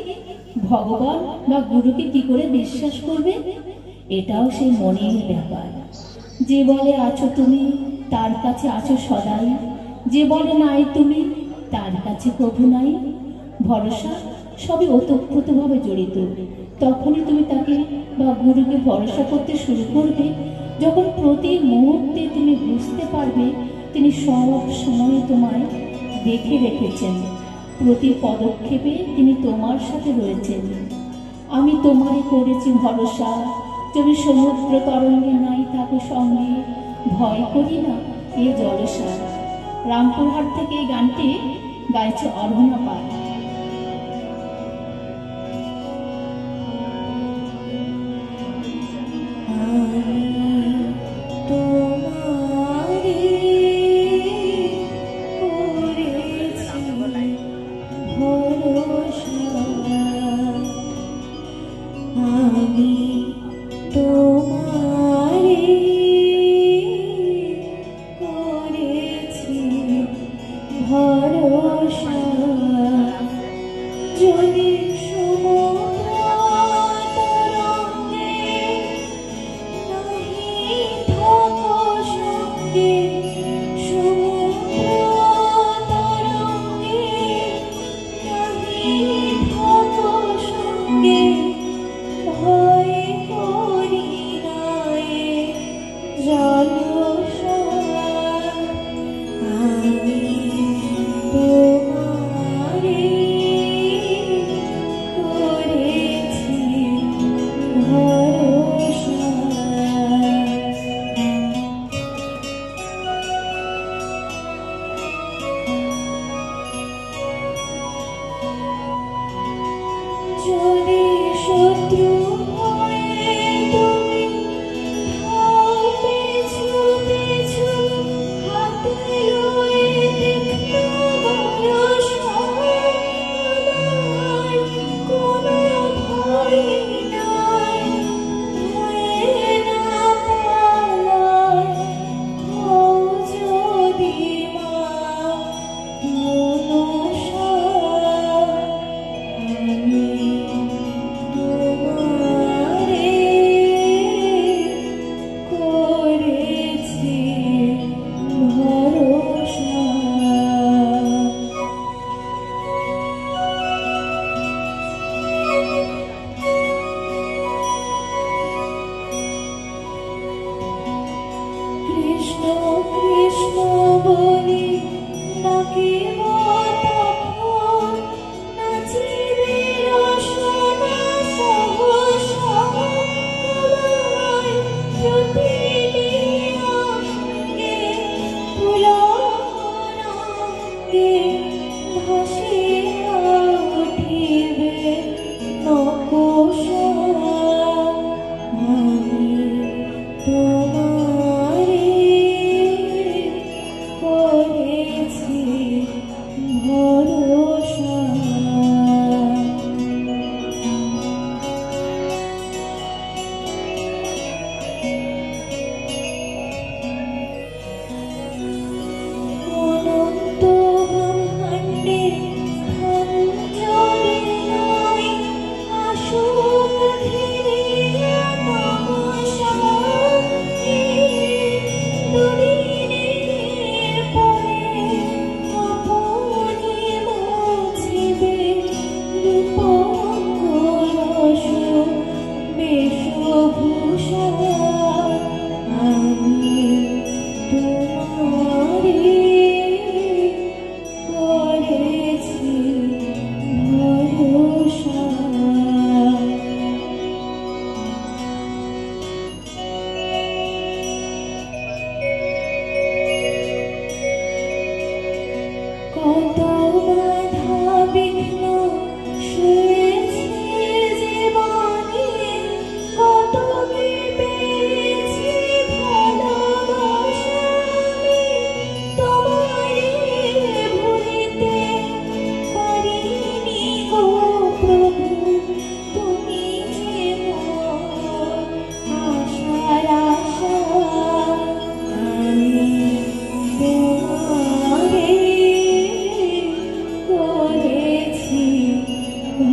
C: ভগবান বা গুরুকে কি করে বিশ্বাস করবে? এটাও সেই মনের ব্যাপার। যে বলে আছো তুমি, তার কাছে আছো সদাই। যে বলে নাই তুমি, তার কাছে প্রভু নাই। ভরসা সবই ওতপ্রোতভাবে জড়িত। তখনই তুমি তাকে বা গুরুকে ভরসা করতে শুরু করবে যখন প্রতি মুহূর্তে তুমি বুঝতে পারবে তিনি সব সময় তোমায় দেখে রেখেছেন, প্রতি পদক্ষেপে তিনি তোমার সাথে রয়েছেন। আমি তোমারই করেছি ভরসা, তুমি সমুদ্র তরঙ্গে নাই থাকো সঙ্গে, ভয় করি না এ জলসা। রামপুরহাট থেকে এই গানটি গাইছে অর্হনা পাল।
F: আমি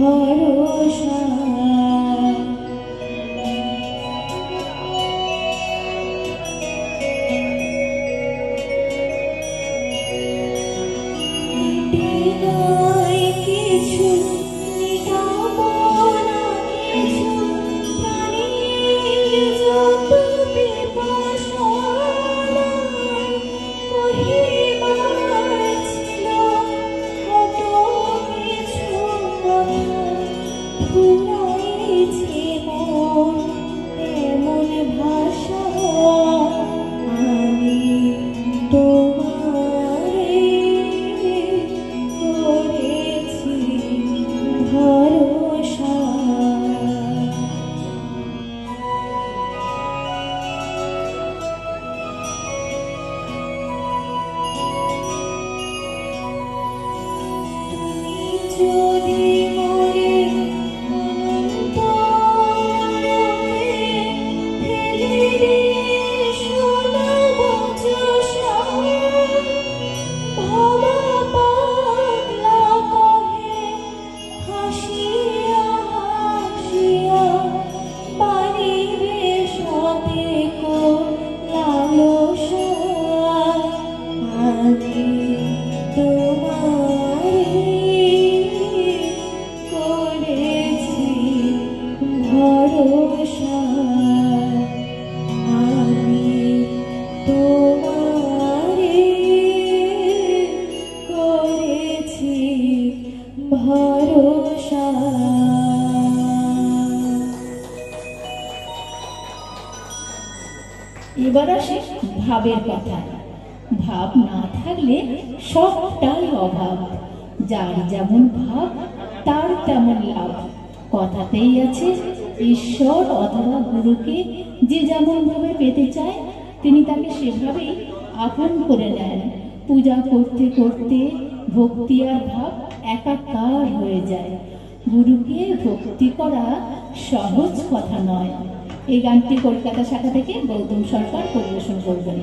C: ভরসা। কিছু মিটাবো না কিছু প্রাণীর যত পিপাসা কহিবার ছিল কত কিছু কথা ভুলাইছে মন এমন ভাষা আমি তোমারে করেছি ভরসা। যদি মরে অনন্ত ফেলে দিয়ে শোনাব চোষা ভাবা পাগলা কহে হাসিয়া হাসিয়া পারিবে সবে কো লালসা আমি তোমারে করেছি ভরসা। আমি তোমারে করেছি ভরসা। এবার আসে ভাবের কথা। ভাব না থাকলে সবটাই অভাব। যার যেমন ভাব তার তেমন লাভ। কথাতেই আছে ঈশ্বর অথবা গুরুকে যে যেমন ভাবে পেতে চায় তিনি তাকে সেভাবেই আপন করে নেন। পূজা করতে করতে ভক্তি আর ভাব একাকার হয়ে যায়। গুরুকে ভক্তি করা সহজ কথা নয়। এই গানটি কলকাতা শাখা থেকে গৌতম সরকার পরিবেশন করবেন।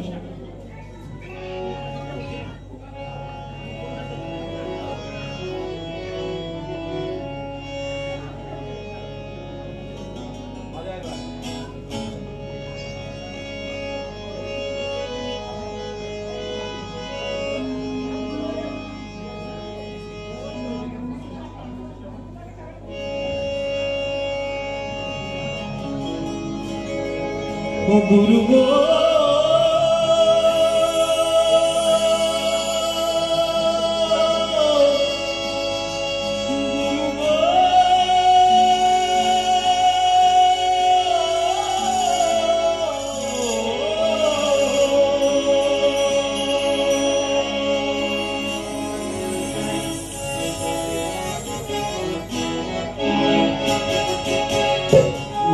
E: ও গুরু গো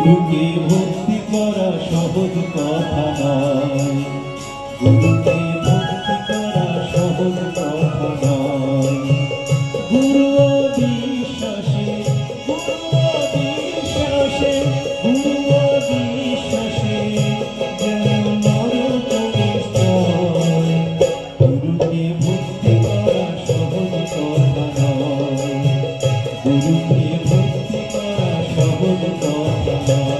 E: গুরুকে ভক্তি করা সহজ কথা নয়। গুরুকে ভক্তি করা সহজ কথা নয়। গুরু বিশ্বাসে গুরু বিশ্বাসে গুরু বিশ্বাসে যেন নরকমে স্তয়। গুরুকে ভক্তি করা সহজ কথা নয়। গুরুকে ভক্তি করা সহজ কথা নয়।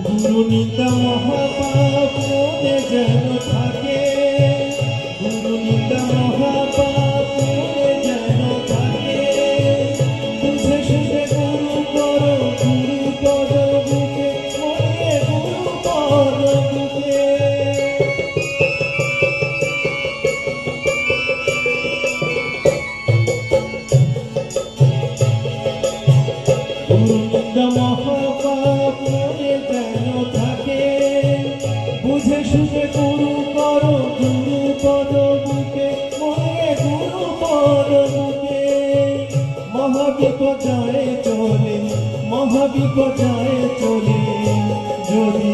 E: গুরু নিন্দা মহাপাপ মনে যেন থাকে। গুরু নিন্দা মহাপাপ মনে যেন থাকে। বুঝে সুঝে গুরু করো গুরু পদ বুকে মনে গুরু পদ বুকে। গুরু নিন্দা মহাপাপ মনে যেন থাকে। বুঝে সুঝে গুরু করো গুরু পদ বুকে মনে গুরু পদ বুকে। মহাবিপর্যয়ে চলে মহাবিপর্যয়ে চলে যদি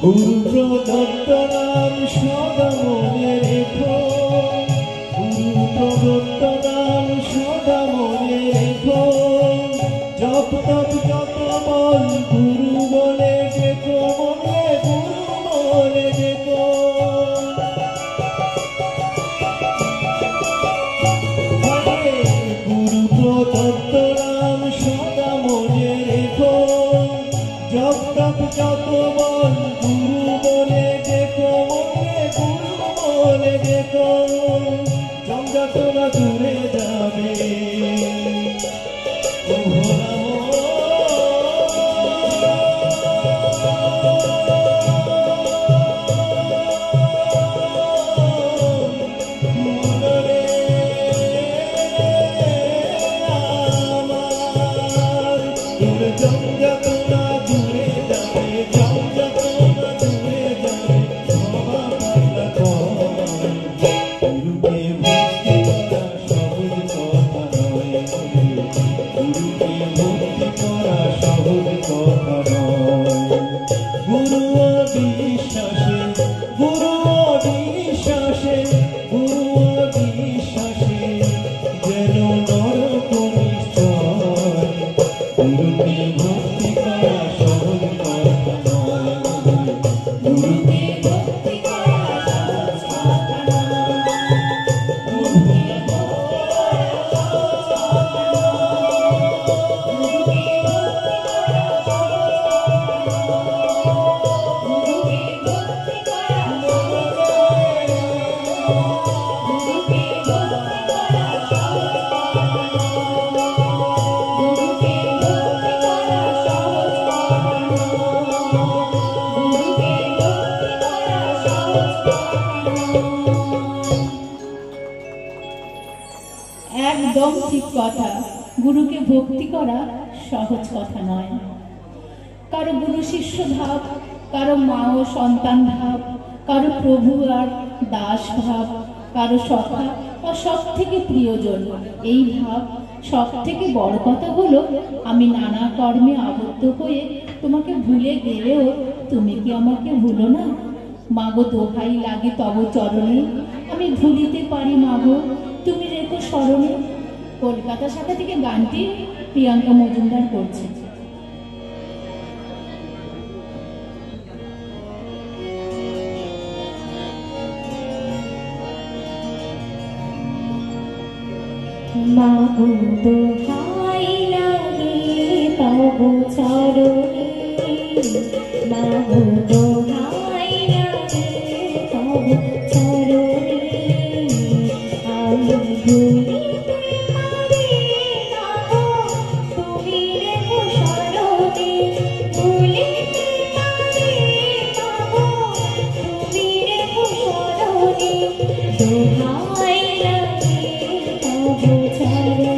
E: গুরু প্রদত্ত নাম সদা মনে রেখো, গুরু প্রদত্ত নাম সদা মনে রেখো, জপ তপ যত বল গুরু বলে ডেকো, মনে গুরু বলে ডেকো। গুরু প্রদত্ত নাম সদা মনে রেখো, জপ তপ যত বল গুরু বলে ডেকো, মনে গুরু বলে ডেকো। জঞ্জাটনা দূরে যাবে জঞ্জাটনা দূরে যাবে, জঞ্জাটনা দূরে যাবে, ক্ষমা পাগলা কর। গুরুকে ভক্তি করা সহজ কথা নয়, গুরুকে ভক্তি করা সহজ কথা নয়। গুরু অবিশ্বাসে, গুরু অবিশ্বাসে, গুরু অবিশ্বাসে যেন নরক নিশ্চয়। গুরুকে ভক্তি করা সহজ কথা নয়, গুরুকে ভক্তি করা সহজ কথা নয়, গুরুকে ভক্তি করা সহজ কথা নয়, গুরুকে ভক্তি করা সহজ কথা নয়, গুরুকে ভক্তি করা সহজ
C: একদম ঠিক কথা। গুরুকে ভক্তি করা সহজ কথা নয়। কারো গুরু শিষ্য ভাব, কারো মা ও সন্তান ভাব, কারো প্রভু আর দাস ভাব, কারো সখা বা সব থেকে প্রিয়জন এই ভাব। সব থেকে বড় কথা হলো, আমি নানা কর্মে আবদ্ধ হয়ে তোমাকে ভুলে গেলেও তুমি কি আমাকে ভুলো না? মাগো দোহাই লাগে তব চরণে, আমি ভুলিতে পারি মাগো, তুমি রেখো স্মরণে। কলকাতা শাখা থেকে গানটি প্রিয়াঙ্কা মজুমদার করছে।
F: মাগো দোহাই লাগে তব চরণে, মাগো দোহাই লাগে তব চরণে, আমি ভুলিতে পারি মাগো, তুমি রেখো স্মরণে, ভুলিতে পারি মাগো, তুমি রেখো স্মরণে। দোহাই লাগে তব চরণে।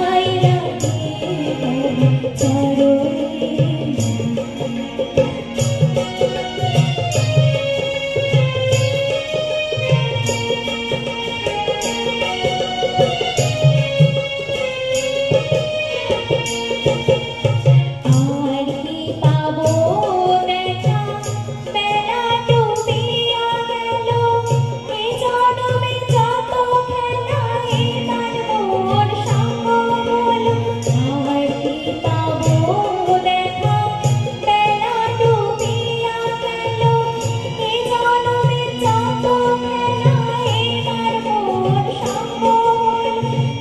F: দোহাই লাগে তব চরণে। আর কি পাবো দেখা বেলা ডুবিয়া গেল এ জনমে যত খেলা এবার মোর সঙ্গ হলো। আর কি পাবো দেখা বেলা ডুবিয়া গেল এ জনমে যত খেলা এবার মোর সঙ্গ হলো।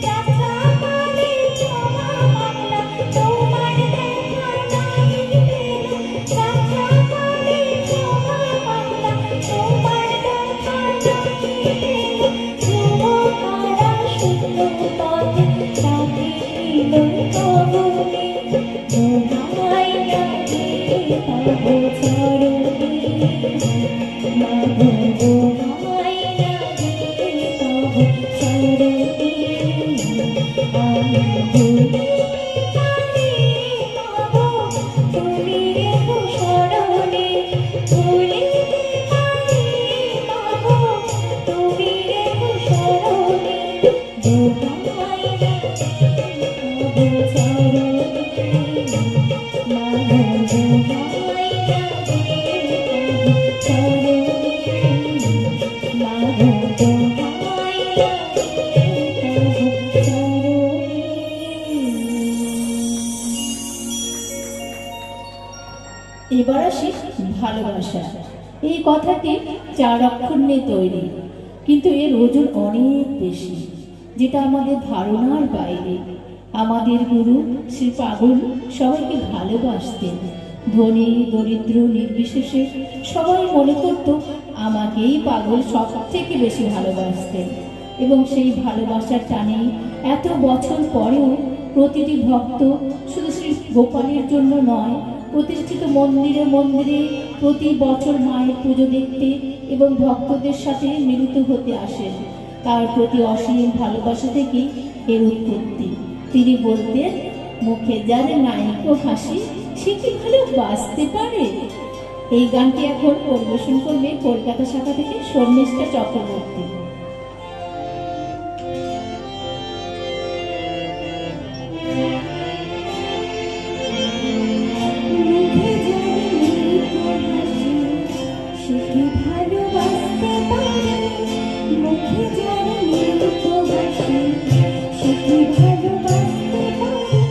F: যাত্রা কালে জমা বাংলা তোমার দেখা নাই পেল। যাত্রা কালে জমা বাংলা তোমার দেখা নাই পেল। যুবকারা শূন্য পথে ডাকিল কবলে। দোহাই লাগে তব চরণে। মাগো দোহাই লাগে তব চরণে। আমি ভুলিতে পারি মাগো তুমি রেখো স্মরণে। ভুলিতে পারি মাগো তুমি রেখো স্মরণে। দোহাই লাগে তব চরণে। মাগো দোহাই লাগে তব চরণে। মাগো দোহাই লাগে তব চরণে।
C: এবার আসি ভালোবাসা। এই কথাটি 4 অক্ষর নিয়ে তৈরি, কিন্তু এর ওজন অনেক বেশি, যেটা আমাদের ধারণার বাইরে। আমাদের গুরু শ্রী পাগল সবাইকে ভালোবাসতেন। ধনী দরিদ্র নির্বিশেষে সবাই মনে করত আমাকেই পাগল সব থেকে বেশি ভালোবাসতেন। এবং সেই ভালোবাসার টানে এত বছর পরেও প্রতিটি ভক্ত শুধু শ্রী গোপালের জন্য নয়, প্রতিষ্ঠিত মন্দিরে মন্দিরে প্রতি বছর মায়ের পুজো দেখতে এবং ভক্তদের সাথে মিলিত হতে আসেন। তার প্রতি অসীম ভালোবাসা থেকে এর উৎপত্তি। তিনি বলতেন, মুখে যার নায়িক হাসি সে কি ভালো বাঁচতে পারে। এই গানটি এখন পরিবেশন করবে কলকাতা শাখা থেকে শর্মিষ্ঠা চক্রবর্তী।
F: মুখে যার নির্মল হাসি সে কি ভালোবাসতে পারে। মুখে যার নির্মল হাসি সে কি ভালোবাসতে পারে।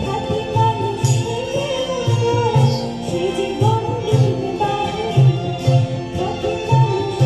F: খাঁটি মানুষ সে জীবন দিন বাড়ে। খাঁটি মানুষ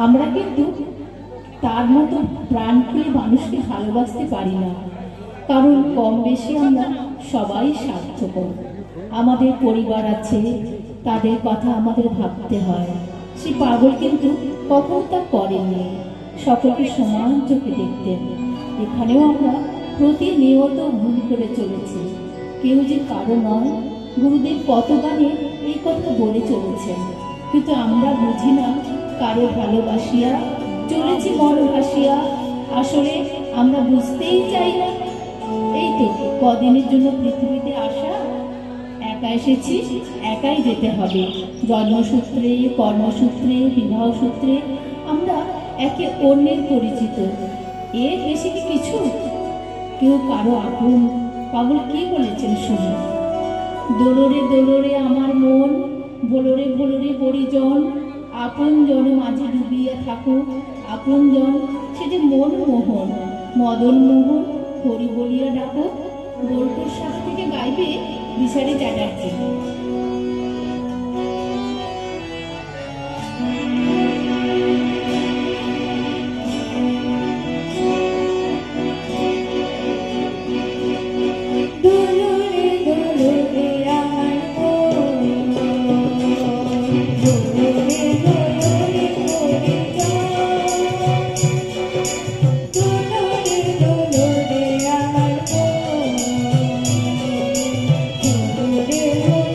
C: আমরা কিন্তু তার মতো প্রাণ খুলে মানুষকে ভালোবাসতে পারি না, কারণ কম বেশি আমরা সবাই স্বার্থপর। আমাদের পরিবার আছে, তাদের কথা আমাদের ভাবতে হয়। সে পাগল কিন্তু কখনো তা করেননি, সকলকে সমান চোখে দেখতেন। এখানেও আমরা প্রতিনিয়ত ভুল করে চলেছি, কেউ যে কারো নয়। গুরুদেব কত গানে এই কথা বলে চলেছেন, কিন্তু আমরা বুঝি না কারো ভালোবাসিয়া চলেছি মন ভাসিয়া। আসলে আমরা বুঝতেই চাই না। এই তো কদিনের জন্য পৃথিবীতে আসা, একা এসেছি, একাই যেতে হবে। জন্মসূত্রে, কর্মসূত্রে, বিবাহ সূত্রে আমরা একে অন্যের পরিচিত। এর বেশি কি কিছু? কেউ কারো আপন। পাগল কি বলেছেন শুনি। দোলরে দোলরে আমার মন, ভোলরে ভোলরে পরিজন, আপন জন মাঝে ডুবিয়া থাকুক আপন জন, সে যে মন মোহন, মদন মোহন হরি বলিয়া ডাকুক। বোলপুর সাথে থেকে গাইবে বিশারি চ্যাটার্জি।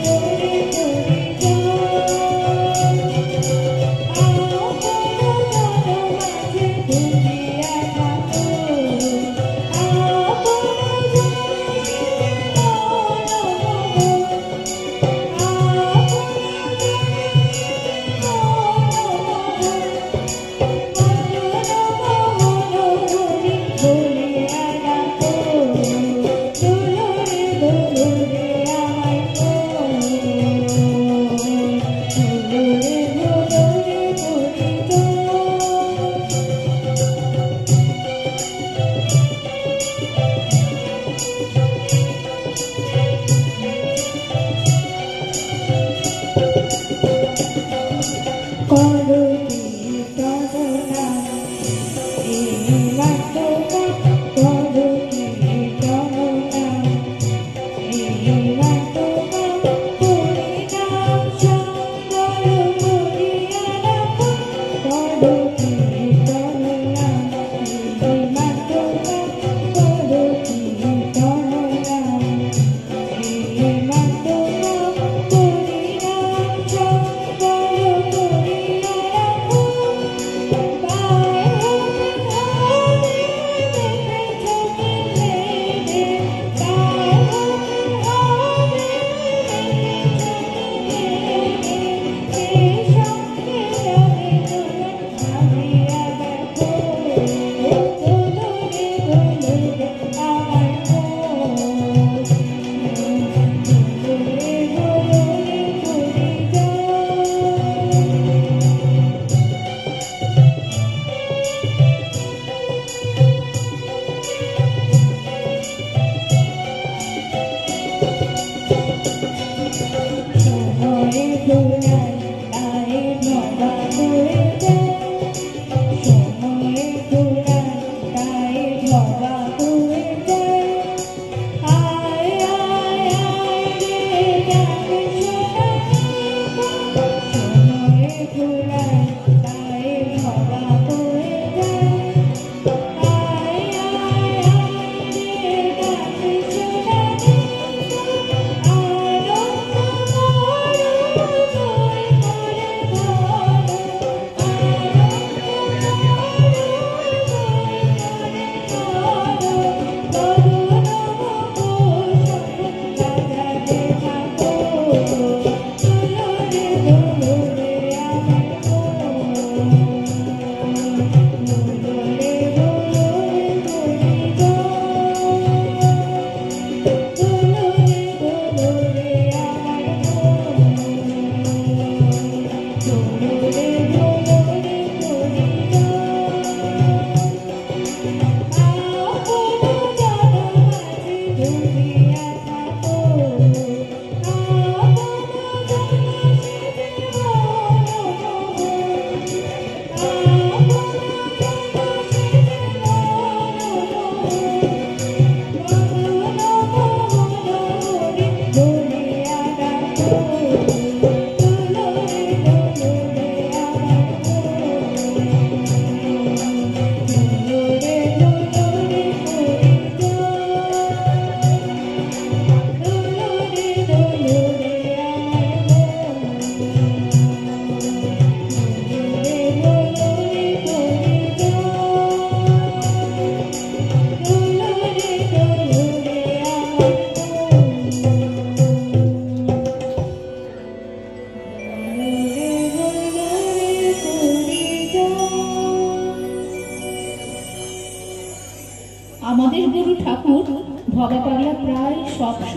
F: Oh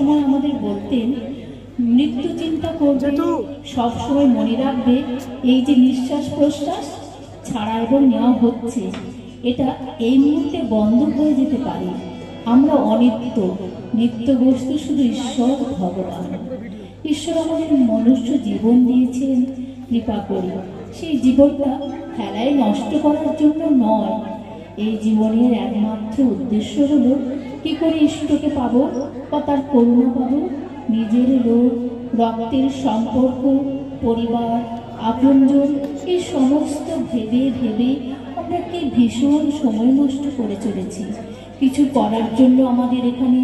C: সবসময় আমাদের বলতেন, মৃত্যু চিন্তা করবে, সবসময় মনে রাখবে এই যে নিঃশ্বাস প্রশ্বাস ছাড়া এবং নেওয়া হচ্ছে, এটা এই মুহূর্তে বন্ধ হয়ে যেতে পারে। আমরা অনিত্য, নিত্য বস্তু শুধু ঈশ্বর ভগবান। ঈশ্বর আমাদের মনুষ্য জীবন দিয়েছেন কৃপা করে, সেই জীবনটা খেলায় নষ্ট করার জন্য নয়। এই জীবনের একমাত্র উদ্দেশ্য হলো কি করে ঈশ্বরকে পাবো বা তার করুণা পাবো। নিজের লোক, রক্তের সম্পর্ক, পরিবার, আপনজন, এই সমস্ত ভেবে ভেবে আমরা কি ভীষণ সময় নষ্ট করে চলেছি। কিছু করার জন্য আমাদের এখানে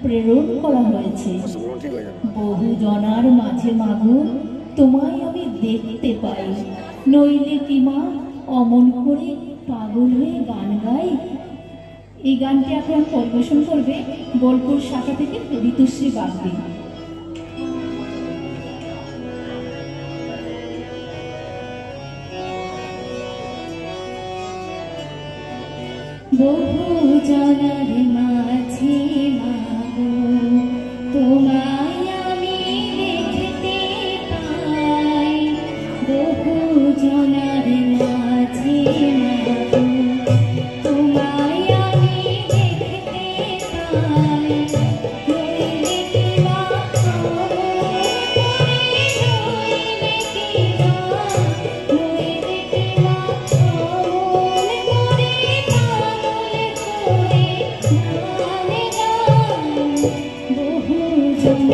C: প্রেরণ করা হয়েছে। বহু জনার মাঝে মাগো তোমায় আমি দেখতে পাই, নইলে কি মা অমন করে পাগল হয়ে গান গাই। এই গানটি এখন পরিবেশন করবে বোলপুর শাখা থেকে ঋতুশ্রী বাগদি।
F: বহু জনার মাঝে মাগো তোমায় আমি দেখতে পাই, বহু জনার মাঝে মাগো তোমায় আমি দেখতে পাই, নইলে কি মা নইলে কি মা নইলে কি মা বহু জনার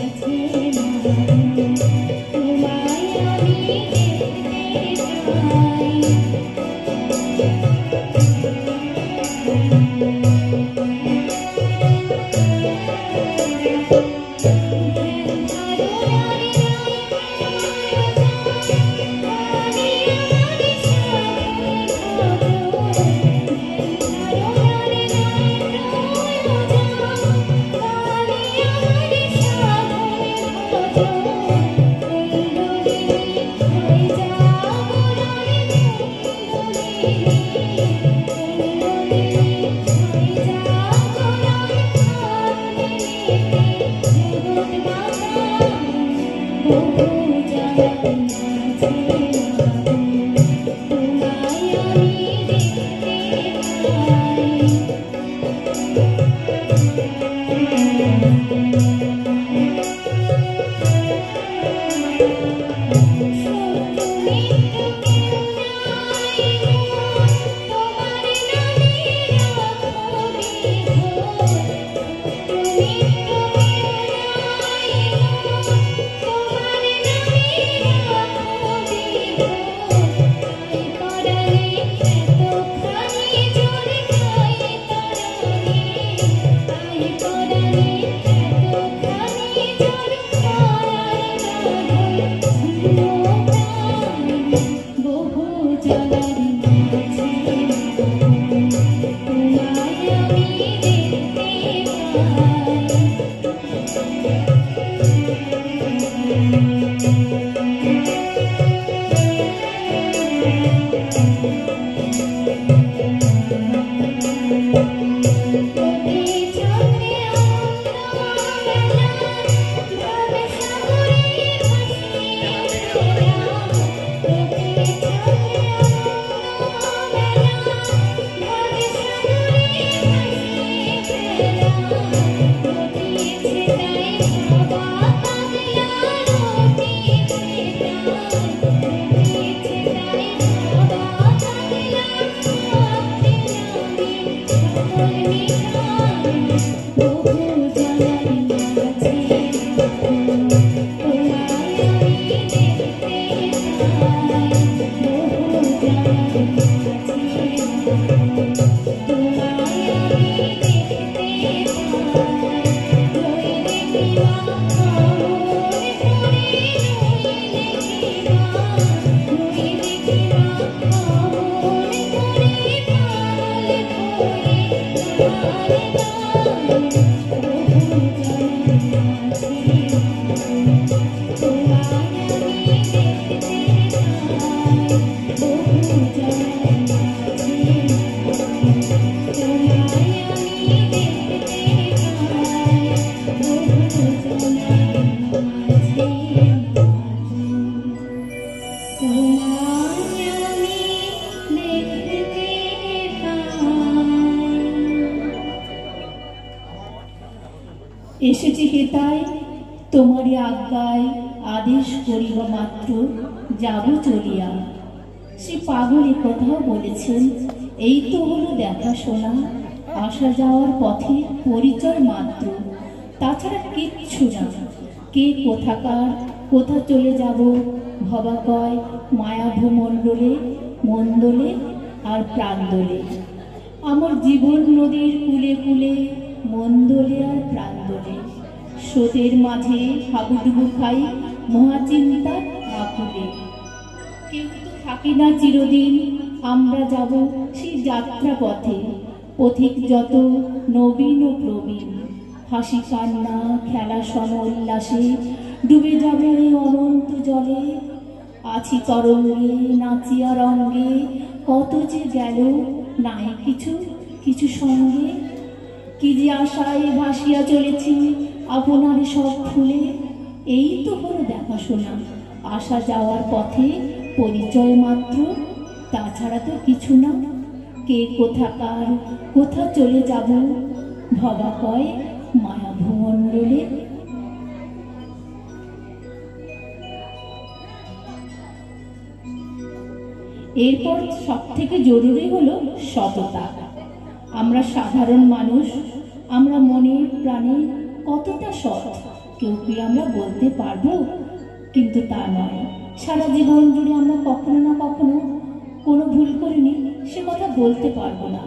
F: মাঝে তোমায় আমি দেখতে পাই।
C: এসেছি হেতায় তোমারই আজ্ঞায় আদেশ করিব মাত্র যাব চলিয়া। সে পাগল এ কথাও বলেছেন, এই তো হলো দেখাশোনা, আসা যাওয়ার পথে পরিচয় মাত্র, তাছাড়া কিচ্ছু না। কে কোথাকার, কোথা চলে যাব ভবা কয়, মায়া ভূমণ্ডলে মন্দলে আর প্রান্দলে। আমার জীবন নদীর কুলে কুলে মন্দলে আর প্রান্দলে, স্রোতের মাঝে হাবুডুবু খাই মহাচিন্তার আকুলে। কেউ তো থাকি না চিরদিন, আমরা যাব সেই যাত্রা পথে, পথিক যত নবীন ও প্রবীণ, হাসি কান্না খেলা সম উল্লাসে ডুবে যাবে এই অনন্ত জলে। আছি তরঙ্গে নাচিয়া রঙ্গে, কত যে গেল নাই কিছু কিছু সঙ্গে। কি যে আশায় ভাসিয়া চলেছি আপনার সব ফুলে, এই তো হলো দেখাশোনা, আসা যাওয়ার পথে পরিচয় মাত্র, তাছাড়া তো কিছু না। কে কোথাকার, কোথা চলে যাব ভবা কয় মায়া ভূমণ্ডলে। এরপর সব থেকে জরুরি হলো সততা। আমরা সাধারণ মানুষ, আমরা মনে প্রাণে কতটা সৎ কেউ কি আমরা বলতে পারবো? কিন্তু তা নয়, সারা জীবন জুড়ে আমরা কখনো না কখনো কোনো ভুল করিনি সে কথা বলতে পারবো না।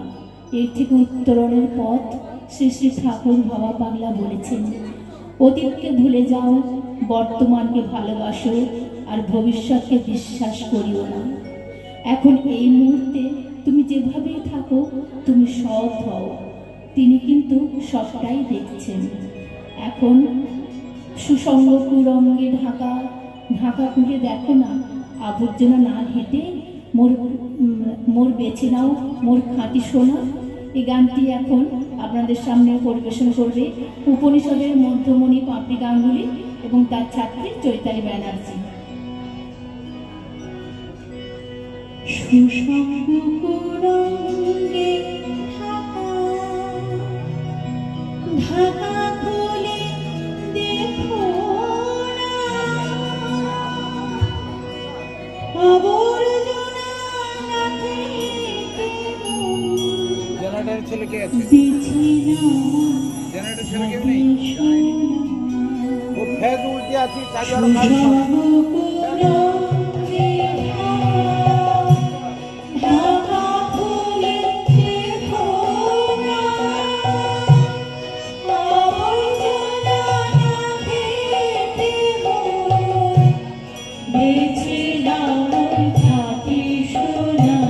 C: এর থেকে উত্তরণের পথ শ্রী শ্রী ঠাকুর বাবা পাগলা বলেছেন, অতীতকে ভুলে যাও, বর্তমানকে ভালোবাসো, আর ভবিষ্যৎকে বিশ্বাস করিও না। এখন এই মুহূর্তে তুমি যেভাবেই থাকো তুমি সৎ হও, তিনি কিন্তু সবটাই দেখছেন। এখন সুসঙ্গ কুরঙ্গে ঢাকা ঢাকা খুলে দেখো না, আবর্জনা না হেঁটে মোর বেছে নাও মোর খাঁটি সোনা। এই গানটি এখন আপনাদের সামনে পরিবেশন করবে উপনিষদের মধ্যমণি পাপড়ি গাঙ্গুলি এবং তার ছাত্রী চৈতালি ব্যানার্জি। সুসঙ্গ কুরঙ্গে ঢাকা খুলে দেখো না, আবর্জনা
D: জেনারেটর ছেলে কে আছে? জেনারেটর ছেলে কেউ নেই, ও ফ্যান উল্টে আছে, চার্জার
C: বেছে নাও খাঁটি সোনা।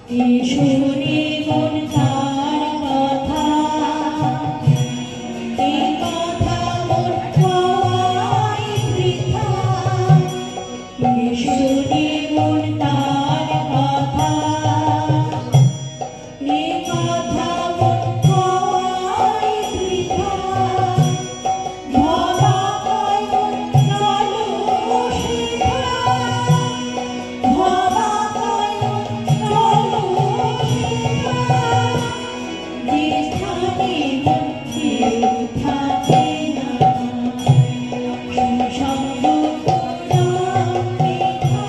F: শুনে মন তার কথা, এই কথা মন হয় বৃথা। শুনে মন তার কথা, এই কথা মন হয় বৃথা। ভাবা হয় মন কালো শিখা, ভাবা হয় মন কালো শিখা। যে স্থানে মন কেউ থাকে না, সুসঙ্গ পুরাণ বৃথা।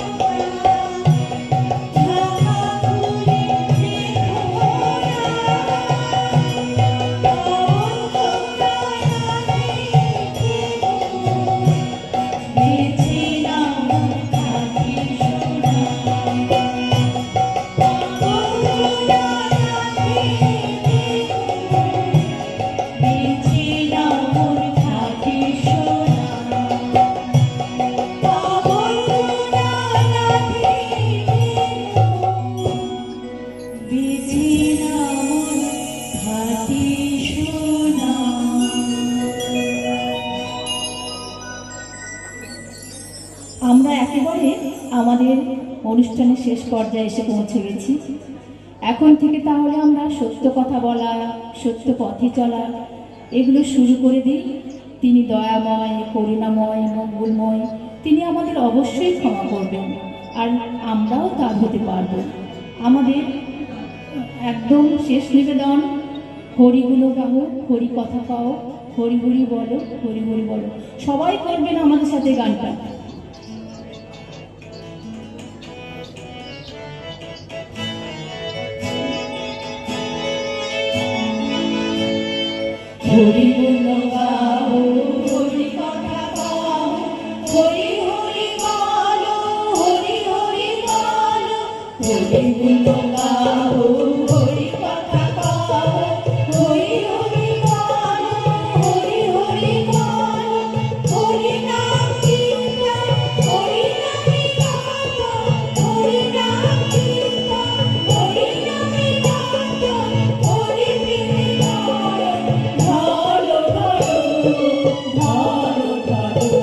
F: ঢাকা খুলে দেখো না, পাগল তোমরা দেখে বেছে নাও মন থাকি সোনা। পাগল তোমরা দেখে বেছে নাও মন থাকি সোনা। পাগল তোমরা দেখে বেছে নাও মন থাকি সোনা।
C: আমরা একেবারে আমাদের অনুষ্ঠানের শেষ পর্যায়ে এসে পৌঁছে গেছি। এখন থেকে তাহলে আমরা সত্য কথা বলা, সত্য পথে চলা এগুলো শুরু করে দিই। তিনি দয়াময়, করুণাময়, মঙ্গলময়। তিনি আমাদের অবশ্যই ক্ষমা করবেন, আর আমরাও তার হতে পারব। আমাদের একদম শেষ নিবেদন, হরিগুলো গাও, হরি কথা পাও, হরি হরি বলো, হরি হরি বলো। সবাই করবেন আমাদের সাথে গানটা। হরি গুণ গাও, হরি কথা গাও, হরি হরি বলো, হরি হরি বলো। হরি গুণ গাও, হরি কথা গাও, হরি হরি বলো, হরি হরি বলো। হরি নাম কীর্তন, হরি নামে গাথা, হরি নাম কীর্তন, হরি নামে গাথা। হরি বিনায়ক ধরো ধরো, ধরো ধরো।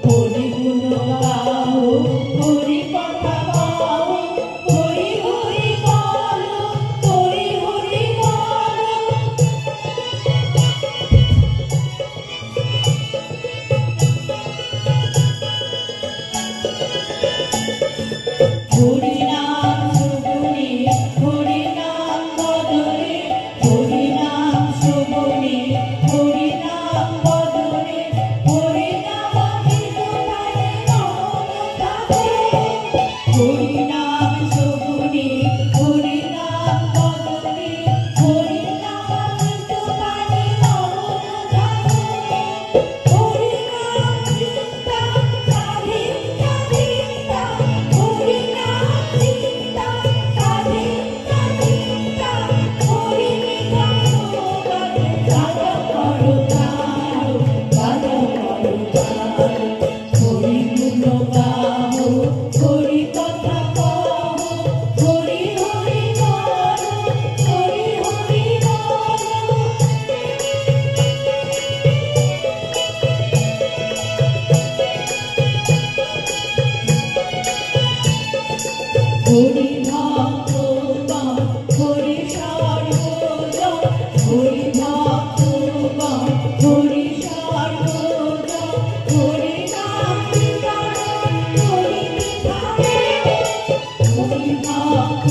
C: হরি গুণ গাও, হরি কথা গাও, হরি হরি বলো, হরি হরি বলো। হরি নাম শ্রবণে, হরি নাম বদনে, হরি নাম শ্রবণে, হরি নাম বদনে। হরি নাম কীর্তনে মন থাকে, হরি নাম শ্রবণে, হরি নাম বদনে। হরি নাম কীর্তনে মন থাকে, হরি নাম চিন্তা সাধে সাধে। হরি নাম চিন্তা সাধে সাধে। হরি নাম গাজা করো গাও, গাজা করো গাও। হরি গুণ গাও, হরি কথা গাও, হরি হরি বলো, হরি হরি বলো। হরি ভক্ত গণ, হরি সর্বজন, হরি ভক্ত গণ, হরি সর্বজন। হরি নাম কীর্তন, হরি বিধানে। হরি ভক্ত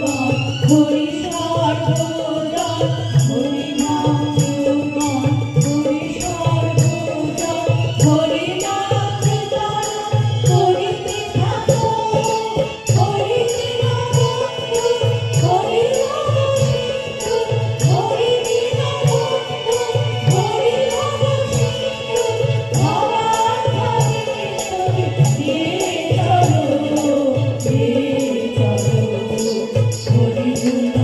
C: গণ, হরি সর্বজন, হরি ভক্ত গণ, হরি সর্বজন। হরি নাম কীর্তন, হরি বিধানে। হরি বিনাবন্ধু, হরি নবসিন্ধু, হরি বিনাবন্ধু, হরি নবসিন্ধু। ভবার ভাবে চলো, চলো, চলো। হরি গুণ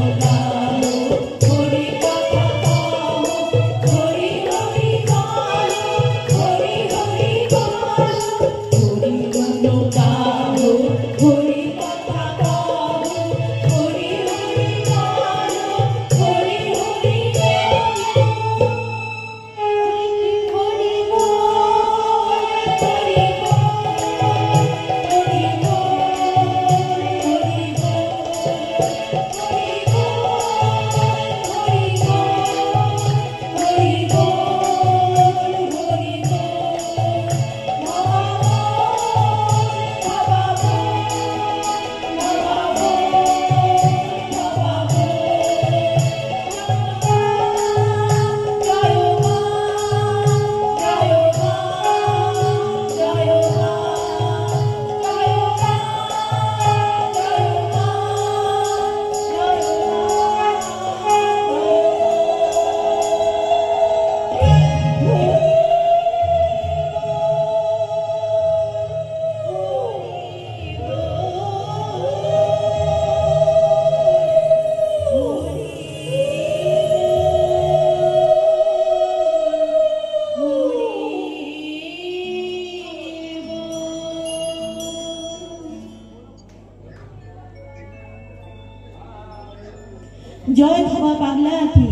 B: জয় ভাবা পাগলা কি,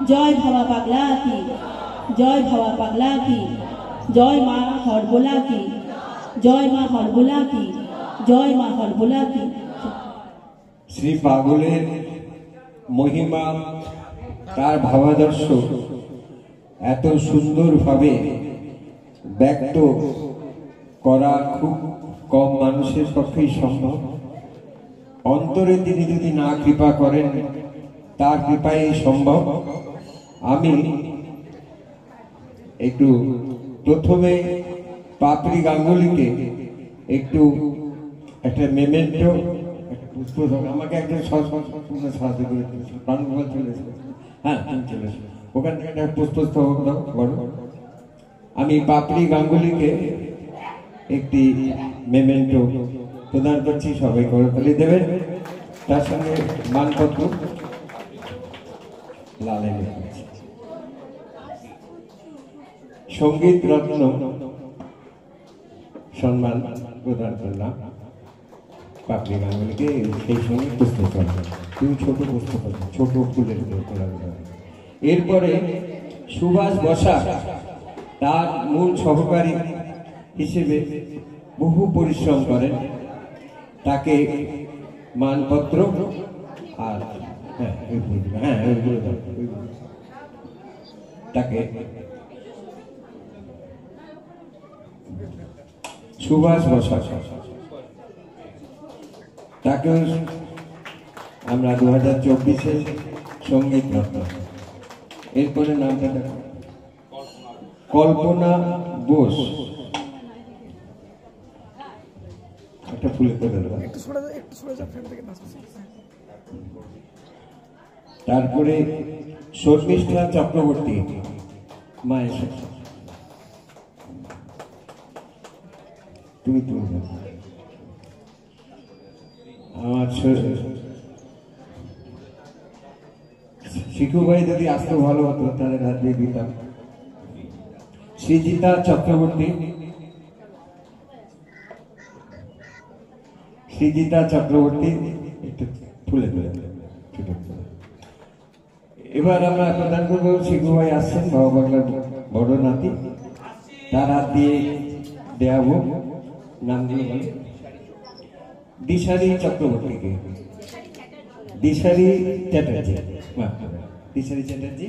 B: জয় ভাবা পাগলা কি, জয় ভাবা পাগলা কি, জয় মা হরবোলা কি, জয় মা হরবোলা কি, জয় মা হরবোলা কি।
G: শ্রী পাগলের মহিমা, তার ভাবাদর্শ এত সুন্দরভাবে ব্যক্ত করা খুব কম মানুষের পক্ষেই সম্ভব। অন্তরে তিনি যদি না কৃপা করেন, তার কৃপায় সম্ভব। আমি একটু প্রথমে পাপড়ি গাঙ্গুলিকে একটু একটা মেমেন্টো, আমাকে একজন সাহায্য করে প্রাণগোপাল চলে এসেছে। হ্যাঁ, তুমি চলে এসো, ওখান থেকে একটা পুষ্পস্তবক দাও বড়। আমি পাপড়ি গাঙ্গুলিকে একটি মেমেন্টো প্রদান করছি, সবাই করতালি দেবেন। তার সঙ্গে মানপত্র লালে করছি। সঙ্গীত রত্ন সম্মান প্রদান করলাম পাপড়ি গাঙ্গুলিকে, সেই সঙ্গে পুস্তক। তুমি ছোট পুস্তক, ছোট ফুলের এরপরে সুভাষ বসা, তার মূল সহকারী হিসেবে বহু পরিশ্রম করেন, তাকে মানপত্র আর তাকে সুভাষ বসা, তাকে আমরা 2024-এ সঙ্গীত রত্ন। এরপরে নামটা দেখো, কল্পনা বোস, একটা ফুলে করে দেবো। তারপরে শর্মিষ্ঠা চক্রবর্তী, মায়ের সাথে তুমি আমার শিখু ভাই যদি আসতে ভালো হতো তাহলে হাত দিয়ে দিতাম। সৃজিতা চক্রবর্তী, সৃজিতা চক্রবর্তী একটু ফুলে তুলে। এবার আমরা প্রদান করবো, শিখু ভাই আসছেন, বাবা বাংলার বড় নাতি, তার হাত দিয়ে দেওয়াবো। নাম দিয়ে বল, দিশারি চক্রবর্তীকে, দিশারি চ্যাটার্জি, দিশারি চ্যাটার্জি।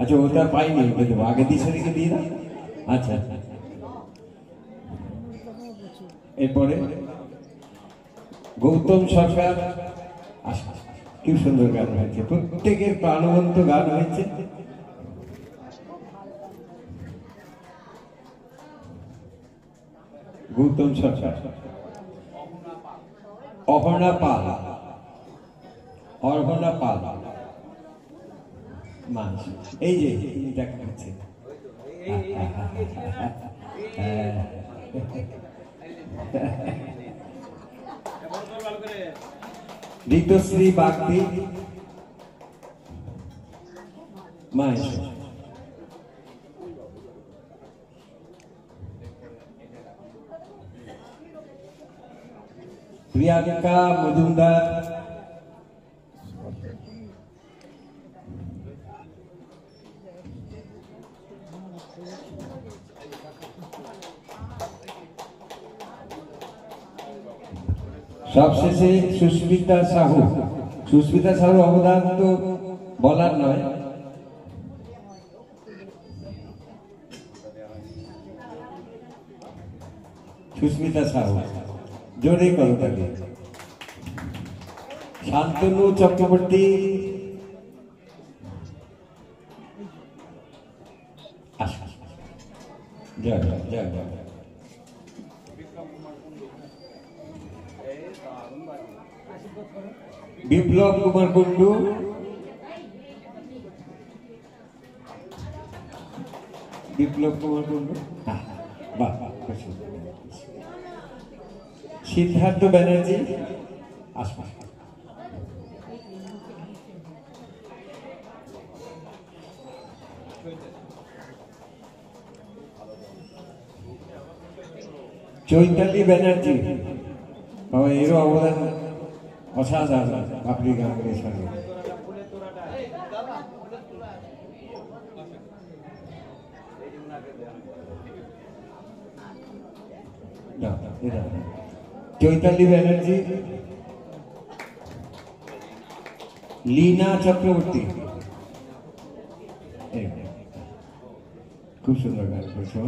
G: আচ্ছা, ওটা পাইনি, ওকে দেবো আগে, দিশারিকে দিয়ে দাও। আচ্ছা, এরপরে গৌতম সরকার। কি সুন্দর গান হয়েছে, প্রত্যেকের প্রাণবন্ত গান হয়েছে। গৌতম সরকার, অহনা পাল, অর্হনা পাল, মাছ, এই যে দেখা যাচ্ছে। ঋতুশ্রী বাগদি, মায়ের প্রিয়াঙ্কা মজুমদার, সবশেষে সুস্মিতা সাহু। সুস্মিতা সাহুর অবদান তো বলার নয়। সুস্মিতা সাহু, জোরে করো তাকে। শান্তনু চক্রবর্তী, জয় জয় জয়। বিপ্লব কুমার কুন্ডু, বিপ্লব কুমার কুন্ডু, সিদ্ধার্থ ব্যানার্জি, আশপাশ। চৈতালি ব্যানার্জি, বাবা এরও অবদান অসাধারণ পাপড়ি গাঙ্গুলির সঙ্গে। চৈতালি ব্যানার্জি, লীনা চক্রবর্তী, খুব সুন্দর গান করছো।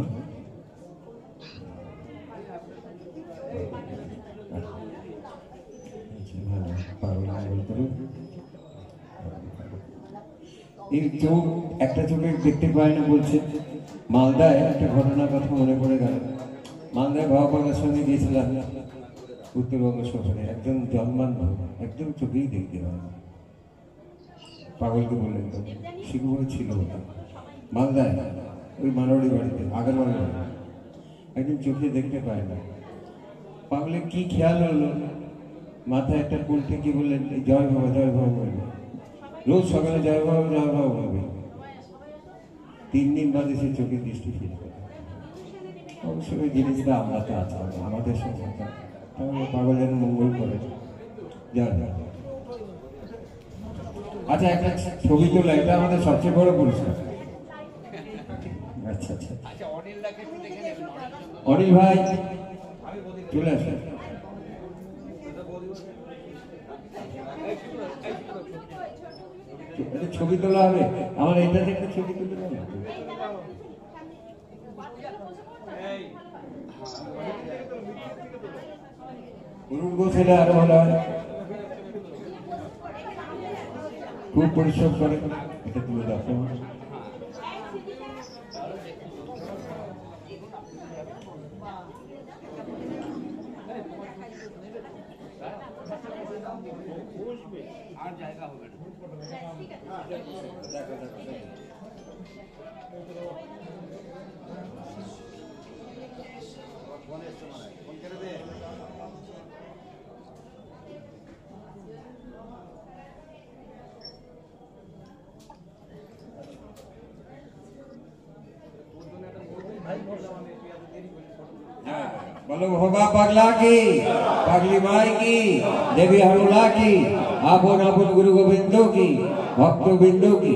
G: এই চোখ, একটা চোখে দেখতে পায় না বলছে। মালদায় একটা ঘটনার কথা মনে পড়ে গেল। মালদায় বাবা পাকার সঙ্গে গিয়েছিলাম উত্তরবঙ্গ সফরে। একজন জন্মান্ধ, একদম চোখেই দেখতে পায় না। পাগলকে বললেন, শিখবো ছিল মালদায় ওই মানবড়ি বাড়িতে, আগের বাড়ি একদম চোখে দেখতে পায় না। পাগলের কি খেয়াল হলো, মাথায় একটা কুলতে কি বললেন, জয় বাবা জয় বাবা বলবে, রোজ সকালে জয় বাবা বলবে। 3 দিন বাদে সে চোখের দৃষ্টি ফিরে পেল। অবশ্যই ওই জিনিসটা আমরা তো আছে আমাদের সঙ্গে, তাহলে পাগল যেন মঙ্গল করে। আচ্ছা, একটা ছবি তোলা, এটা আমাদের সবচেয়ে বড় পুরস্কার। আচ্ছা আচ্ছা, অনিল ভাই চলে আসেন। ছবি তোলা হবে আমার, এটাতে একটা ছবি তুলে দেবে। ছেলে আরো ভালো হয়, খুব পরিশ্রম করে। এটা তুলে দেখো। আর জায়গা হবে না। बोलो भोगा पगला की, पगली माई की, देवी हरुला की, आपन आपन गुरु गोविंदो की, भक्त बिंदु की।